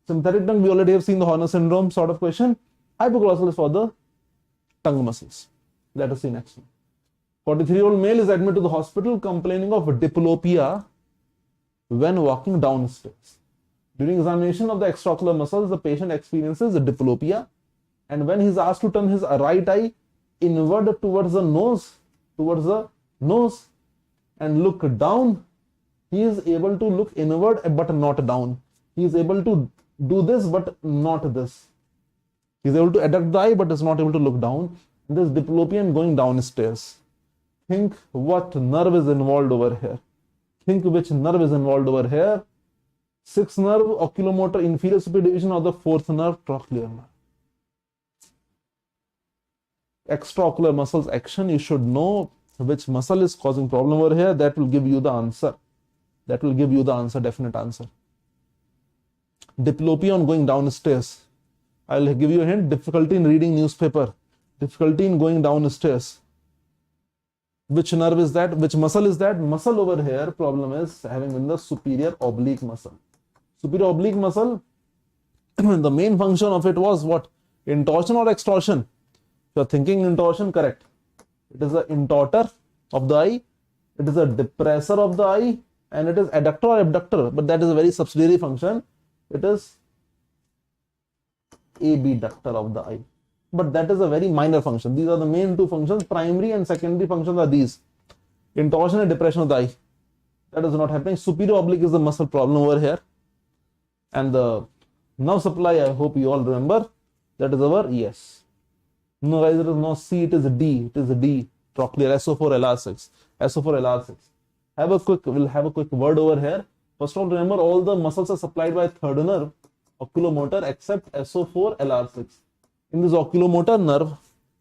Sympathetic tongue, we already have seen the Horner syndrome sort of question. Hypoglossal is for the tongue muscles. Let us see next one. 43-year-old male is admitted to the hospital complaining of diplopia when walking downstairs. During examination of the extraocular muscles, the patient experiences diplopia, and when he is asked to turn his right eye inward towards the nose and look down, he is able to look inward but not down. He is able to do this but not this. He is able to adduct the eye but is not able to look down. This diplopia and going downstairs. Think what nerve is involved over here. Think which nerve is involved over here. 6th nerve, oculomotor inferior superior division, or the 4th nerve, trochlear nerve. extraocular muscles action, you should know which muscle is causing problem over here. That will give you the answer. That will give you the answer, definite answer. Diplopia on going downstairs. I'll give you a hint. Difficulty in reading newspaper. Difficulty in going downstairs. Which nerve is that? Which muscle is that? Muscle over here, problem is having in the superior oblique muscle. Superior oblique muscle, the main function of it was what? Intorsion or extorsion? If you are thinking intorsion, correct. It is a intorter of the eye, it is a depressor of the eye, and it is adductor or abductor, but that is a very subsidiary function. It is abductor of the eye, but that is a very minor function. These are the main two functions. Primary and secondary functions are these: intorsion and depression of the eye. That is not happening. Superior oblique is the muscle problem over here, and the nerve supply, I hope you all remember, that is our yes. No guys, it is not C, it is D. It is D. Trochlear, SO4 LR6. SO4 LR6. We'll have a quick word over here. First of all, remember all the muscles are supplied by third nerve, oculomotor, except SO4 LR6. In this oculomotor nerve,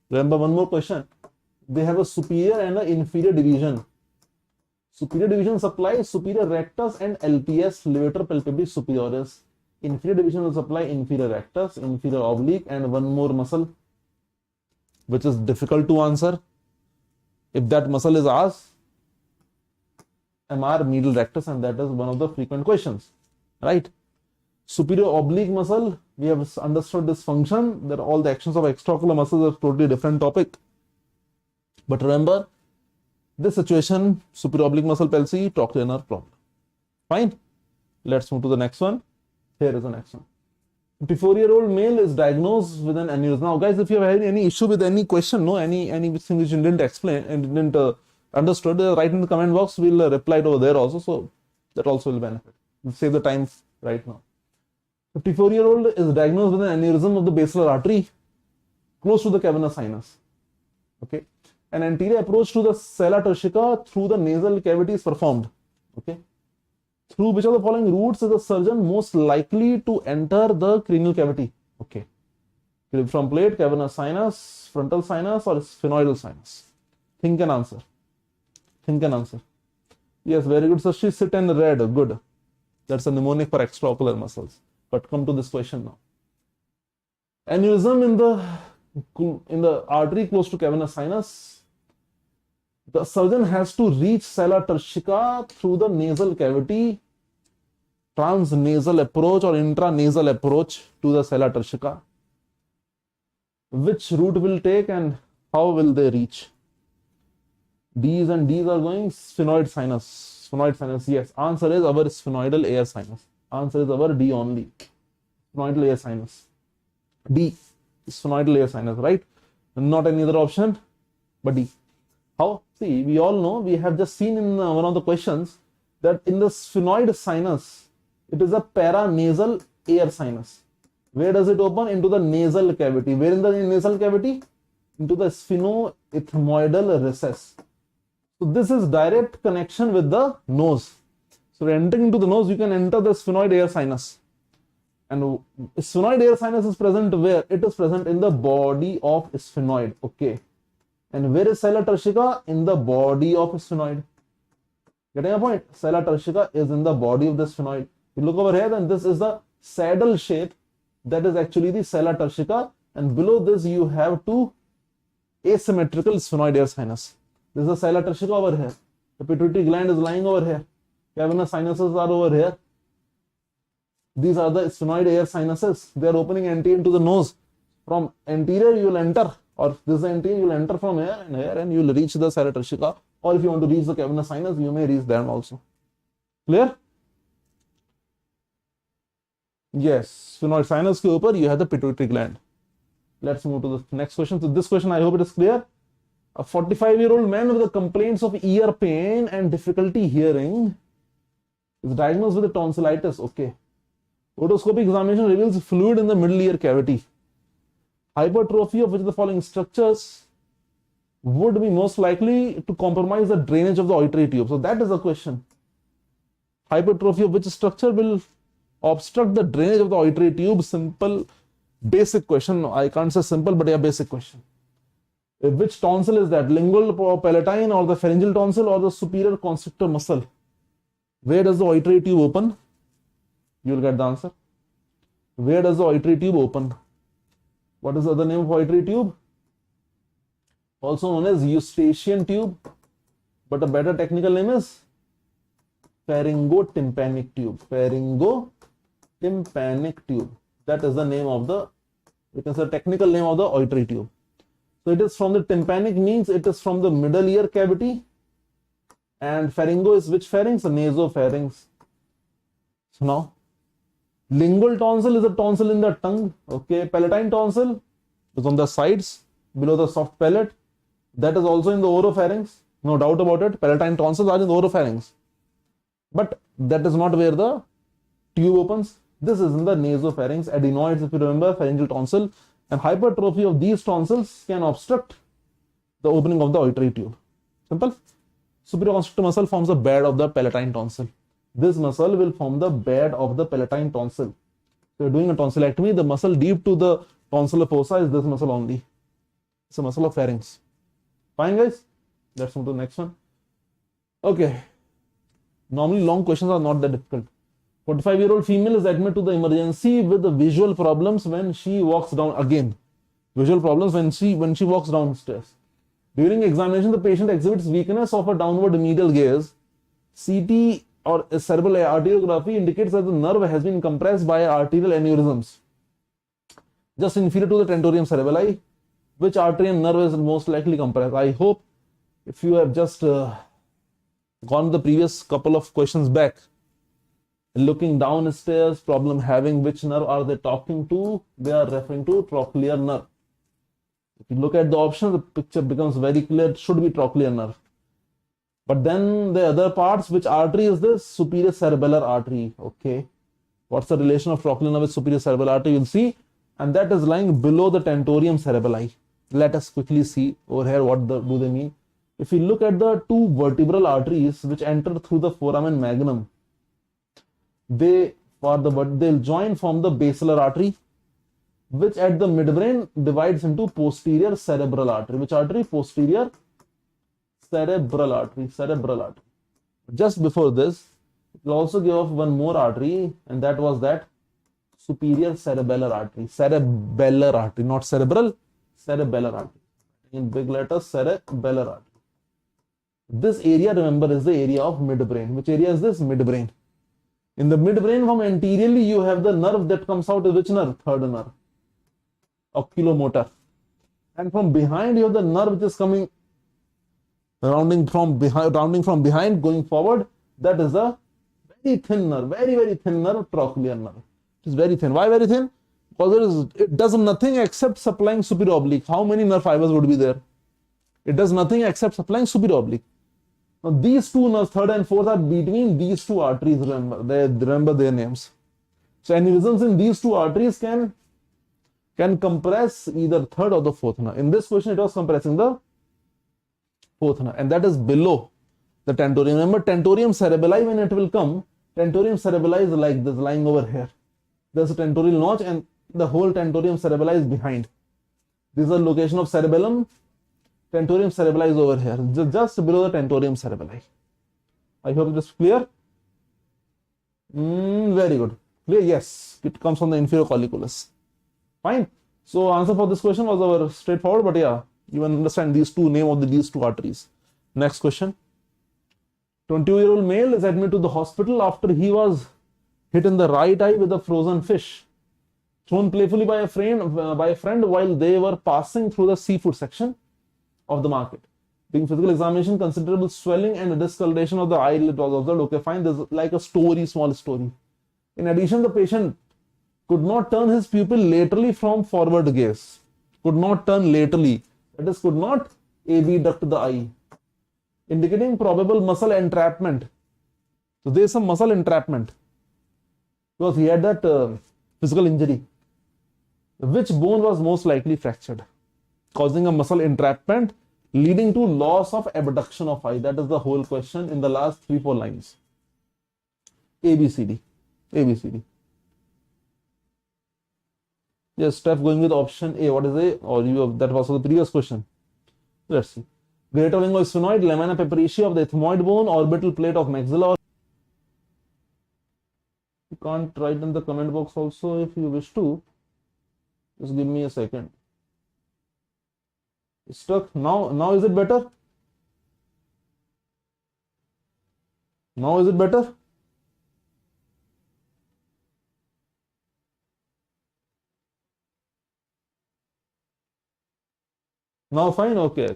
remember one more question. They have a superior and an inferior division. Superior division supplies superior rectus and LPS, levator palpebris superioris. Inferior division will supply inferior rectus, inferior oblique, and one more muscle, which is difficult to answer. If that muscle is asked, MR medial rectus, and that is one of the frequent questions, right? Superior oblique muscle, we have understood this function, that all the actions of extraocular muscles are totally different topic. But remember, this situation, superior oblique muscle palsy, trochlear nerve problem. Fine. Let's move to the next one. Here is the next one. 54-year-old male is diagnosed with an aneurysm. Now, guys, if you have any issue with any question, no, anything which you didn't explain and didn't understood, write in the comment box. We'll reply over there also. So that also will benefit. We'll save the time right now. 54-year-old is diagnosed with an aneurysm of the basilar artery close to the cavernous sinus. Okay. An anterior approach to the sella turcica through the nasal cavity is performed. Okay. Through which of the following routes is the surgeon most likely to enter the cranial cavity? Okay. From plate, cavernous sinus, frontal sinus, or sphenoidal sinus? Think and answer. Think and answer. Yes, very good. So she sit and read. Good. That's a mnemonic for extraocular muscles. But come to this question now. Aneurysm in the artery close to cavernous sinus. The surgeon has to reach sella turcica through the nasal cavity, transnasal approach or intranasal approach to the sella turcica. Which route will take and how will they reach? D's and D's are going sphenoid sinus. Sphenoid sinus, yes. Answer is our sphenoidal air sinus. Answer is our D only. Sphenoidal air sinus. D. Sphenoidal air sinus, right? Not any other option, but D. How? See, we all know, we have just seen in one of the questions that in the sphenoid sinus, it is a paranasal air sinus. Where does it open? Into the nasal cavity. Where in the nasal cavity? Into the sphenoethmoidal recess. So this is direct connection with the nose. So entering into the nose, you can enter the sphenoid air sinus. And sphenoid air sinus is present where? It is present in the body of sphenoid. Okay. And where is sella turcica? In the body of sphenoid. Getting a point? Sella turcica is in the body of the sphenoid. You look over here, then this is the saddle shape. That is actually the sella turcica. And below this, you have two asymmetrical sphenoid air sinus. This is the sella turcica over here. The pituitary gland is lying over here. Cavernous sinuses are over here. These are the sphenoid air sinuses. They are opening anterior into the nose. From anterior, you will enter, or this is the anterior, you will enter from here, and you will reach the sella turcica. Or if you want to reach the cavernous sinus, you may reach them also. Clear? Yes, sphenoid sinus ke upar you have the pituitary gland. Let's move to the next question. So this question, I hope it is clear. A 45-year-old man with the complaints of ear pain and difficulty hearing is diagnosed with tonsillitis. Okay. Otoscopic examination reveals fluid in the middle ear cavity. Hypertrophy of which of the following structures would be most likely to compromise the drainage of the auditory tube? So that is the question. Hypertrophy of which structure will obstruct the drainage of the auditory tube? Simple, basic question. I can't say simple, but yeah, basic question. Which tonsil is that? Lingual or palatine or the pharyngeal tonsil or the superior constrictor muscle? Where does the auditory tube open? You will get the answer. Where does the auditory tube open? What is the other name of auditory tube? Also known as Eustachian tube, but a better technical name is pharyngotympanic tube. Pharyngotympanic tube. That is the name of the, you can say, technical name of the auditory tube. So it is from the tympanic, means it is from the middle ear cavity, and pharyngo is which pharynx? The nasopharynx. So now, lingual tonsil is a tonsil in the tongue. Okay, palatine tonsil is on the sides below the soft palate. That is also in the oropharynx. No doubt about it. Palatine tonsils are in the oropharynx. But that is not where the tube opens. This is in the nasopharynx. Adenoids, if you remember, pharyngeal tonsil, and hypertrophy of these tonsils can obstruct the opening of the auditory tube. Simple. Superior constrictor muscle forms the bed of the palatine tonsil. This muscle will form the bed of the palatine tonsil. So you're doing a tonsillectomy, the muscle deep to the tonsillar fossa is this muscle only. It's a muscle of pharynx. Fine, guys. Let's move to the next one. Okay. Normally long questions are not that difficult. 45-year-old female is admitted to the emergency with the visual problems when she walks down again. Visual problems when she walks downstairs. During examination, the patient exhibits weakness of a downward medial gaze. CT or cerebral arteriography indicates that the nerve has been compressed by arterial aneurysms just inferior to the tentorium cerebelli. Which artery and nerve is most likely compressed? I hope if you have just gone the previous couple of questions back, looking downstairs, problem having, which nerve are they talking to? They are referring to trochlear nerve. If you look at the options, the picture becomes very clear. It should be trochlear nerve. But then the other parts, which artery is this? Superior cerebellar artery. Okay. What's the relation of trochlear nerve with superior cerebellar artery? You'll see. And that is lying below the tentorium cerebelli. Let us quickly see over here what do they mean. If you look at the two vertebral arteries which enter through the foramen magnum, they'll join from the basilar artery, which at the midbrain divides into posterior cerebral artery. Which artery? Posterior cerebral artery. Just before this, it will also give off one more artery, and that was that superior cerebellar artery. Cerebellar artery, not cerebral, cerebellar artery. In big letters, cerebellar artery. This area, remember, is the area of midbrain. Which area is this? Midbrain. In the midbrain, from anteriorly, you have the nerve that comes out. Which nerve? Third nerve, oculomotor. And from behind, you have the nerve which is coming, rounding from behind, going forward. That is a very thin nerve, very thin nerve, trochlear nerve. It is very thin. Why very thin? Because it does nothing except supplying superior oblique. How many nerve fibers would be there? It does nothing except supplying superior oblique. Now these two nerves, third and fourth, are between these two arteries. Remember their names. So aneurysms in these two arteries can compress either third or the fourth nerve. In this question, it was compressing the fourth nerve, and that is below the tentorium. Remember, tentorium cerebelli, when it will come, tentorium cerebelli is like this, lying over here. There's a tentorial notch, and the whole tentorium cerebelli is behind. This is the location of cerebellum. Tentorium cerebelli is over here, just below the tentorium cerebelli. I hope it is clear. Very good. Clear? Yes. It comes from the inferior colliculus. Fine. So answer for this question was our straightforward, but yeah, you understand these two name of these two arteries. Next question. 20-year-old male is admitted to the hospital after he was hit in the right eye with a frozen fish thrown playfully by a friend while they were passing through the seafood section of the market. During physical examination, considerable swelling and discoloration of the eyelid was observed. Okay, fine. There's like a small story. In addition, the patient could not turn his pupil laterally from forward gaze. Could not turn laterally. That is, could not abduct the eye, indicating probable muscle entrapment. So there is some muscle entrapment because he had that physical injury. Which bone was most likely fractured, causing a muscle entrapment leading to loss of abduction of eye? That is the whole question in the last 3-4 lines. ABCD. Yes, Steph going with option A. What is A? Or that was also the previous question. Let's see. Greater lingual-sphenoid, lamina papyracea of the ethmoid bone, orbital plate of maxilla. You can't write in the comment box also if you wish to. Just give me a second. It's stuck. Now is it better? Now is it better? Now fine? Okay.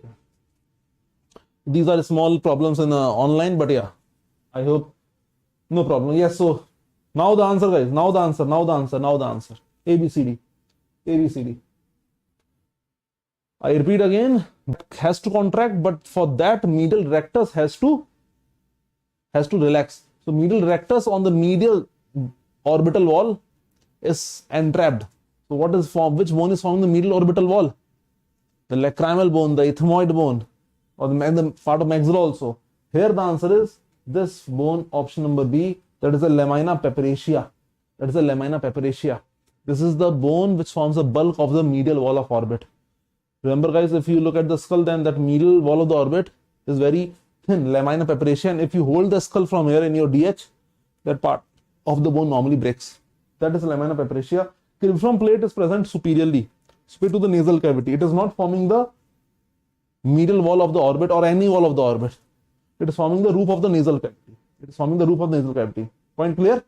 These are small problems in online, but yeah, I hope no problem. Yes, so now the answer, guys. Now the answer. A, B, C, D. A, B, C, D. I repeat again, has to contract, but for that medial rectus has to relax. So medial rectus on the medial orbital wall is entrapped. So what is formed? Which bone is forming the medial orbital wall? The lacrimal bone, the ethmoid bone, or the part of maxilla also. Here the answer is this bone, option number B, that is the lamina papyracea. This is the bone which forms the bulk of the medial wall of orbit. Remember guys, if you look at the skull, then that medial wall of the orbit is very thin, lamina papyracea, and if you hold the skull from here in your DH, that part of the bone normally breaks. That is lamina papyracea. Cruciform plate is present superiorly, superior to the nasal cavity. It is not forming the medial wall of the orbit or any wall of the orbit. It is forming the roof of the nasal cavity. Point clear?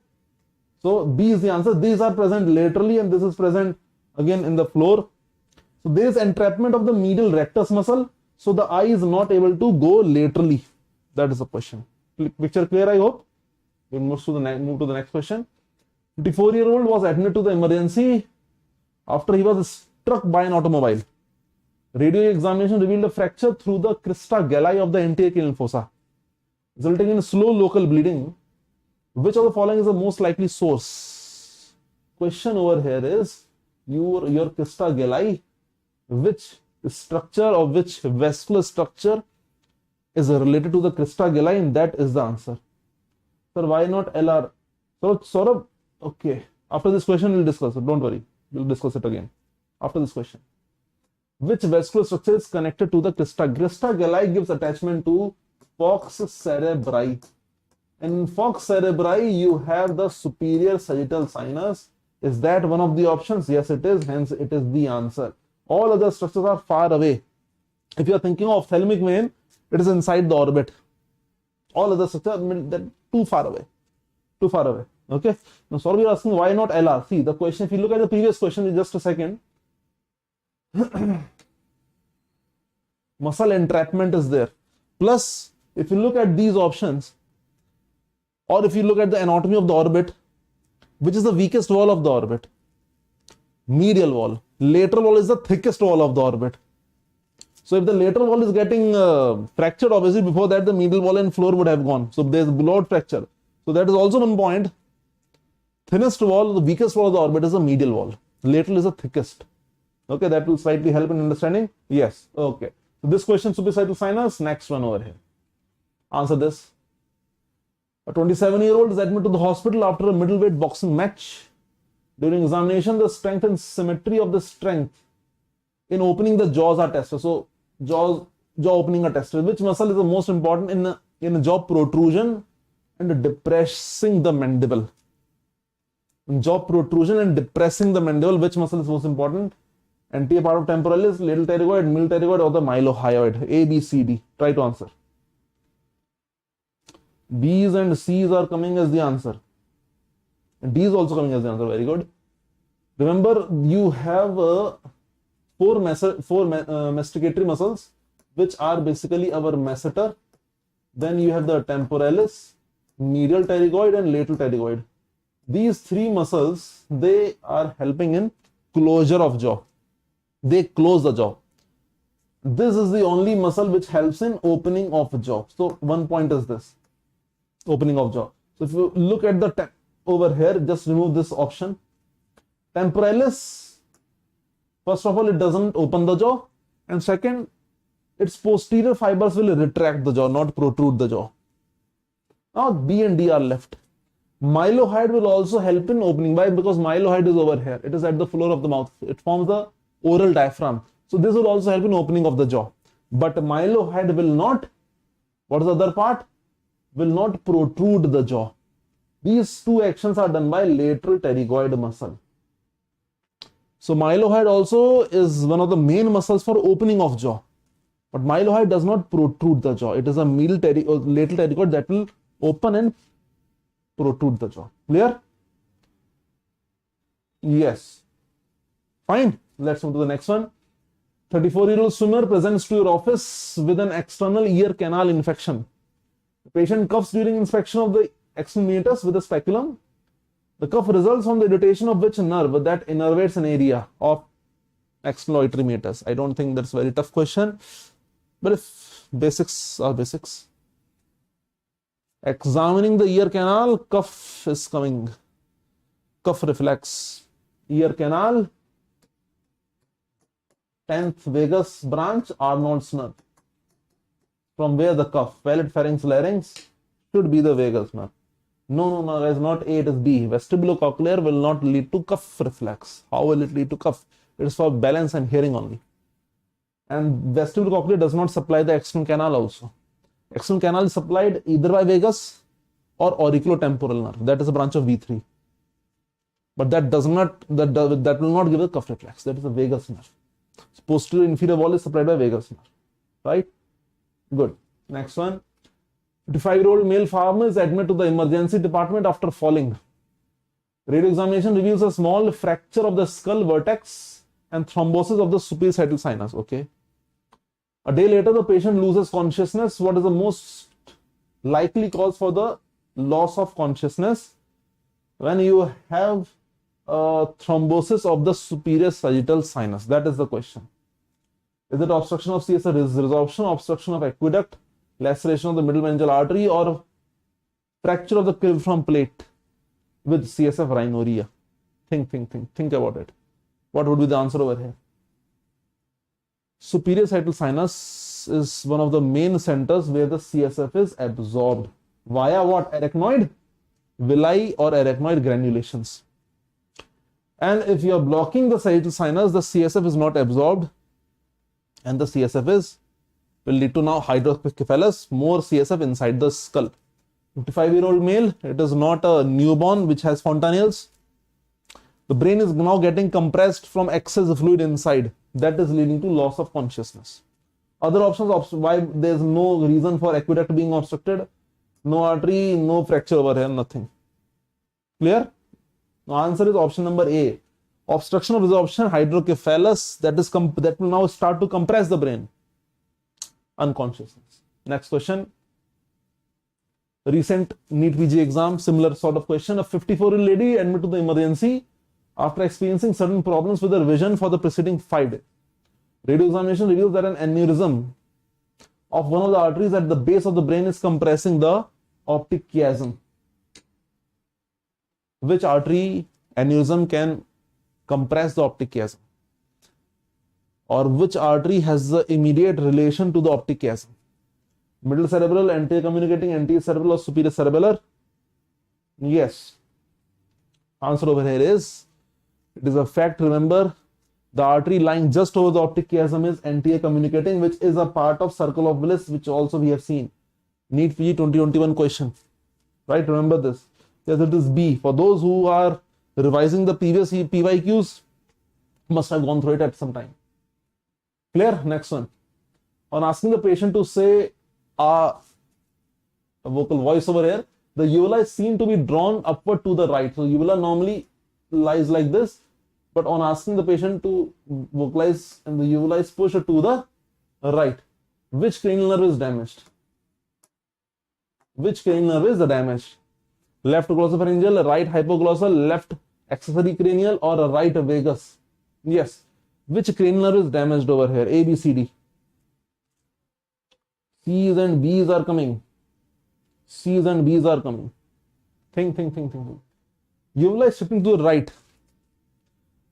So B is the answer. These are present laterally and this is present again in the floor. So there is entrapment of the medial rectus muscle. So the eye is not able to go laterally. That is the question. Picture clear, I hope. We'll move to the next question. 54-year-old was admitted to the emergency after he was struck by an automobile. Radio examination revealed a fracture through the crista galli of the anterior Kiln fossa, resulting in slow local bleeding. Which of the following is the most likely source? Question over here is your crista galli, which structure or which vascular structure is related to the crista galli, and that is the answer. Sir, why not LR? So Saurabh, okay. After this question, we'll discuss it. Don't worry. We'll discuss it again. After this question. Which vascular structure is connected to the crista? Crista galli gives attachment to Fox cerebri. In Fox cerebri, you have the superior sagittal sinus. Is that one of the options? Yes, it is. Hence, it is the answer. All other structures are far away. If you are thinking of ophthalmic vein, it is inside the orbit. All other structures are too far away. Okay. Now, sorry, we are asking why not LR. See, the question, if you look at the previous question in just a second, muscle entrapment is there. Plus, if you look at these options, or if you look at the anatomy of the orbit, which is the weakest wall of the orbit? Medial wall. Lateral wall is the thickest wall of the orbit. So if the lateral wall is getting fractured, obviously before that the medial wall and floor would have gone. So there is blood fracture. So that is also one point. Thinnest wall, the weakest wall of the orbit is the medial wall. Lateral is the thickest. Okay, that will slightly help in understanding. Yes. Okay. So this question, suprachiasmatic sinus. Next one over here. Answer this. A 27-year-old is admitted to the hospital after a middleweight boxing match. During examination, the strength and symmetry of the strength in opening the jaws are tested. So jaw opening are tested. Which muscle is the most important in a jaw protrusion and depressing the mandible? In jaw protrusion and depressing the mandible, which muscle is most important? Anterior part of temporalis, lateral pterygoid, middle pterygoid, or the mylohyoid? A, B, C, D. Try to answer. B's and C's are coming as the answer. And D is also coming as the answer. Very good. Remember, you have four masticatory muscles, which are basically our masseter. Then you have the temporalis, medial pterygoid, and lateral pterygoid. These three muscles, they are helping in closure of jaw. They close the jaw. This is the only muscle which helps in opening of jaw. So one point is this. Opening of jaw. So if you look at the over here, just remove this option. Temporalis, first of all, it doesn't open the jaw, and second, its posterior fibers will retract the jaw, not protrude the jaw. Now B and D are left. Mylohyoid will also help in opening. Why? Because mylohyoid is over here. It is at the floor of the mouth. It forms the oral diaphragm. So this will also help in opening of the jaw. but mylohyoid will not, what is the other part? Will not protrude the jaw. These two actions are done by lateral pterygoid muscle. So mylohyoid also is one of the main muscles for opening of jaw. But mylohyoid does not protrude the jaw. It is a lateral pterygoid that will open and protrude the jaw. Clear? Yes. Fine. Let's move to the next one. 34-year-old swimmer presents to your office with an external ear canal infection. The patient coughs during inspection of the external meatus with a speculum. The cough results from the irritation of which nerve that innervates an area of external auditory meatus? I don't think that's a very tough question, but if basics are basics. Examining the ear canal, cough is coming. Cough reflex. Ear canal, 10th vagus branch, Arnold's nerve. From where the cough? Palate, pharynx, larynx should be the vagus nerve. No, guys, not A, it is B. Vestibulocochlear will not lead to cough reflex. How will it lead to cough? It is for balance and hearing only. And vestibulocochlear does not supply the external canal also. External canal is supplied either by vagus or auriculotemporal nerve. That is a branch of V3. But that does not, that will not give a cough reflex. That is a vagus nerve. So posterior inferior wall is supplied by vagus nerve. Right? Good. Next one. 55-year-old male farmer is admitted to the emergency department after falling. Radio examination reveals a small fracture of the skull vertex and thrombosis of the superior sagittal sinus. Okay. A day later, the patient loses consciousness. What is the most likely cause for the loss of consciousness? When you have thrombosis of the superior sagittal sinus. That is the question. Is it obstruction of CSF resorption, obstruction of aqueduct, laceration of the middle meningeal artery, or fracture of the ciliform plate with CSF rhinorrhea? Think about it. What would be the answer over here? Superior sagittal sinus is one of the main centers where the CSF is absorbed via what? Arachnoid villi or arachnoid granulations. And if you are blocking the sagittal sinus, the CSF is not absorbed, and the CSF will lead to now hydrocephalus, more CSF inside the skull. 55-year-old male, it is not a newborn which has fontanelles. The brain is now getting compressed from excess fluid inside. That is leading to loss of consciousness. Other options, why there is no reason for aqueduct being obstructed, no artery, no fracture over here, nothing. Clear? The answer is option number A. Obstruction of resorption, hydrocephalus, that will now start to compress the brain. Unconsciousness. Next question. Recent NEET PG exam, similar sort of question. A 54-year-old lady admitted to the emergency after experiencing certain problems with her vision for the preceding 5 days. Radio examination reveals that an aneurysm of one of the arteries at the base of the brain is compressing the optic chiasm. Which artery aneurysm can compress the optic chiasm? Or which artery has the immediate relation to the optic chiasm? Middle cerebral, anterior communicating, anterior cerebral, or superior cerebellar? Yes. Answer over here is, it is a fact, remember, the artery lying just over the optic chiasm is anterior communicating, which is a part of circle of Willis, which also we have seen. NEET PG 2021 question. Right, remember this. Yes, it is B. For those who are revising the previous PYQs, must have gone through it at some time. Clear? Next one. On asking the patient to say a vocal voice over here, the uvula is seen to be drawn upward to the right. So uvula normally lies like this, but on asking the patient to vocalize, and the uvula is pushed to the right. Which cranial nerve is damaged? Which cranial nerve is damaged? Left glossopharyngeal, right hypoglossal, left accessory cranial, or a right vagus? Yes. Which cranial nerve is damaged over here? A, B, C, D. C's and B's are coming. C's and B's are coming. Think. Uvula is shifting to the right.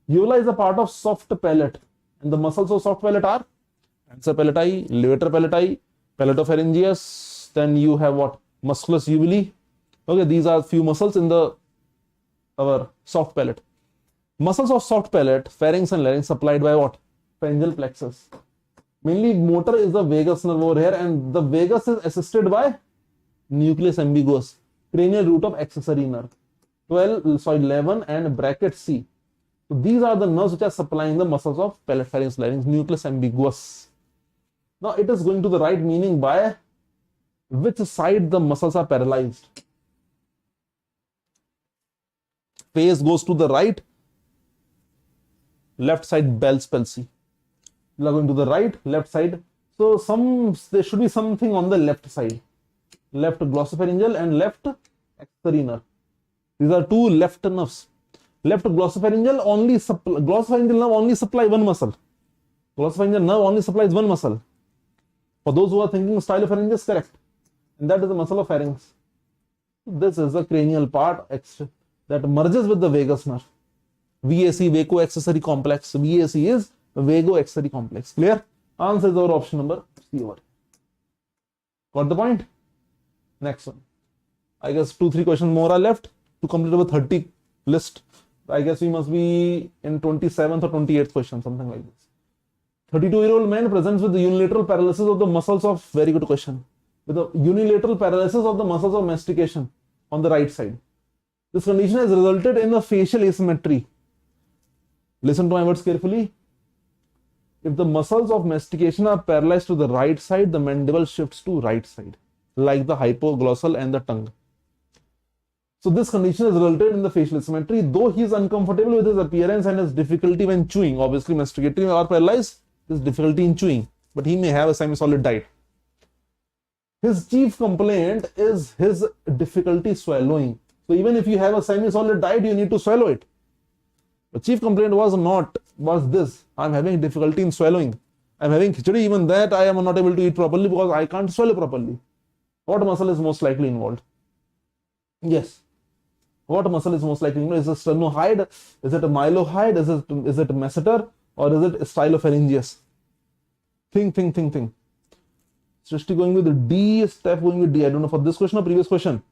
Uvula is a part of soft palate, and the muscles of soft palate are ansa palatii, levator palatii, palatopharyngeus. Then you have what? Musculus uvuli. Okay, these are few muscles in our soft palate. Muscles of soft palate, pharynx and larynx supplied by what? Pharyngeal plexus. Mainly motor is the vagus nerve over here, and the vagus is assisted by nucleus ambiguous, cranial root of accessory nerve. 11 and bracket C. So these are the nerves which are supplying the muscles of palate, pharynx, larynx, nucleus ambiguous. Now it is going to the right, meaning by which side the muscles are paralyzed. Face goes to the right, left side Bell's palsy. You are going to the right, left side. So there should be something on the left side. Left glossopharyngeal and left accessory nerve. These are two left nerves. Left glossopharyngeal nerve only supply one muscle. Glossopharyngeal nerve only supplies one muscle. For those who are thinking stylopharyngeus, correct. And that is the muscle of pharynx. This is the cranial part that merges with the vagus nerve. VAC, vago-accessory complex. VAC is vago-accessory complex. Clear? Answer is our option number C over. Got the point? Next one. I guess 2-3 questions more are left to complete our 30 list. I guess we must be in 27th or 28th question, something like this. 32-year-old man presents with the unilateral paralysis of the muscles of, very good question, with the unilateral paralysis of the muscles of mastication on the right side. This condition has resulted in a facial asymmetry. Listen to my words carefully. If the muscles of mastication are paralyzed to the right side, the mandible shifts to right side, like the hypoglossal and the tongue. So this condition has resulted in the facial asymmetry. Though he is uncomfortable with his appearance and has difficulty when chewing, obviously masticating or paralyzed, there's difficulty in chewing, but he may have a semi-solid diet. His chief complaint is his difficulty swallowing. So even if you have a semi-solid diet, you need to swallow it. The chief complaint was this: I'm having difficulty in swallowing. I'm having khichdi, even that I am not able to eat properly because I can't swallow properly. What muscle is most likely involved? Yes. What muscle is most likely involved? Is it sternocleidomastoid? Is it a mylohyoid? Is it masseter? Or is it stylopharyngeus? Think. Srishti going with D, Steph going with D. I don't know for this question or previous question.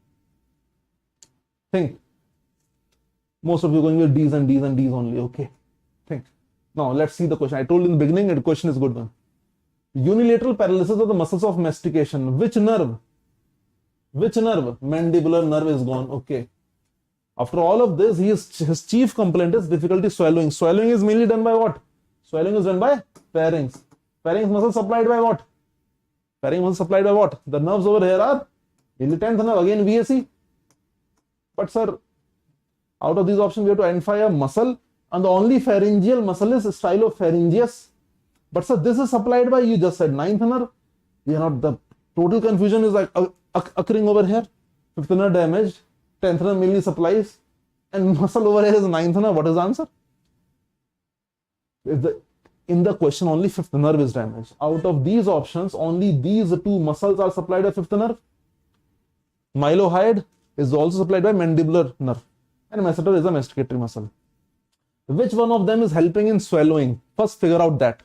Think. Most of you going with D's and D's and D's only. Okay. Think. Now let's see the question. I told in the beginning that the question is a good one. Unilateral paralysis of the muscles of mastication. Which nerve? Mandibular nerve is gone. Okay. After all of this, his chief complaint is difficulty swallowing. Swallowing is mainly done by what? Swallowing is done by pharynx. Pharynx muscle supplied by what? Pharynx muscle supplied by what? The nerves over here are in the 10th nerve, again VAC. But sir, out of these options, we have to identify a muscle, and the only pharyngeal muscle is stylopharyngeus. But sir, this is supplied by, you just said, 9th nerve. You know, the total confusion is like occurring over here. 5th nerve damaged, 10th nerve mainly supplies, and muscle over here is 9th nerve. What is the answer? In the question, only 5th nerve is damaged. Out of these options, only these two muscles are supplied by 5th nerve. Mylohyoid is also supplied by mandibular nerve, and masseter is a masticatory muscle. Which one of them is helping in swallowing? First, figure out that.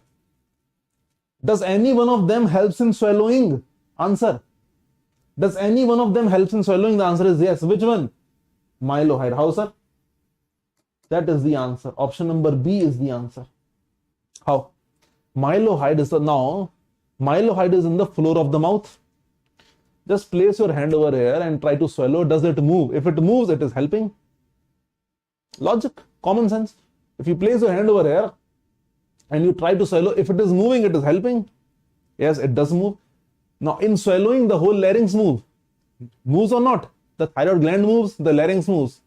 Does any one of them helps in swallowing? Answer. Does any one of them helps in swallowing? The answer is yes. Which one? Mylohyoid. How, sir? That is the answer. Option number B is the answer. How? Mylohyoid is mylohyoid is in the floor of the mouth. Just place your hand over here and try to swallow. Does it move? If it moves, it is helping. Logic, common sense. If you place your hand over here and you try to swallow, if it is moving, it is helping. Yes, it does move. Now, in swallowing, the whole larynx moves. Moves or not? The thyroid gland moves, the larynx moves.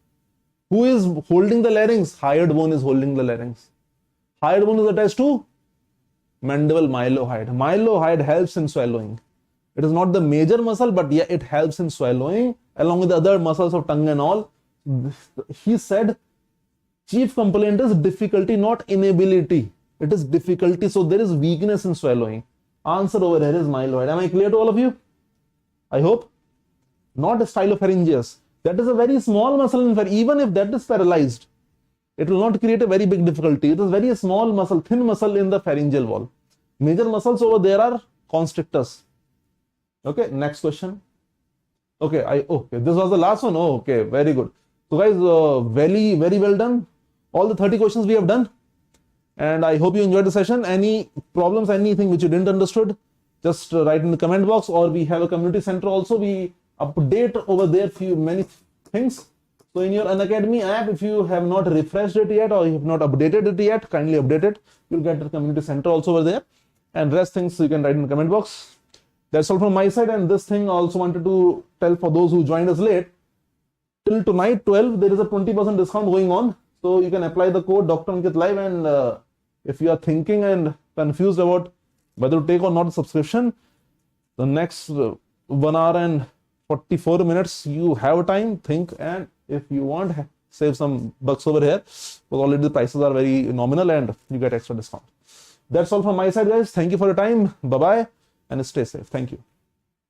Who is holding the larynx? Hyoid bone is holding the larynx. Hyoid bone is attached to mandible mylohyoid. Mylohyoid helps in swallowing. It is not the major muscle, but yeah, it helps in swallowing along with the other muscles of tongue and all. He said chief complaint is difficulty, not inability. It is difficulty. So there is weakness in swallowing. Answer over here is mylohyoid. Am I clear to all of you? I hope. Not stylopharyngeus. That is a very small muscle in fact. Even if that is paralyzed, it will not create a very big difficulty. It is very small muscle, thin muscle in the pharyngeal wall. Major muscles over there are constrictors. Okay, next question. Okay, this was the last one. Oh, okay, very good. So guys, very well done. All the 30 questions we have done. And I hope you enjoyed the session. Any problems, anything which you didn't understood, just write in the comment box, or we have a community center also. We update over there many things. So in your Unacademy app, if you have not refreshed it yet or you have not updated it yet, kindly update it. You'll get the community center also over there. And rest things you can write in the comment box. That's all from my side. And this thing I also wanted to tell for those who joined us late. Till tonight 12, there is a 20% discount going on. So you can apply the code Dr. Ankit Live, and if you are thinking and confused about whether to take or not a subscription, the next 1 hour and 44 minutes you have time, think, and if you want, save some bucks over here, because already the prices are very nominal and you get extra discount. That's all from my side, guys. Thank you for your time. Bye-bye and stay safe. Thank you.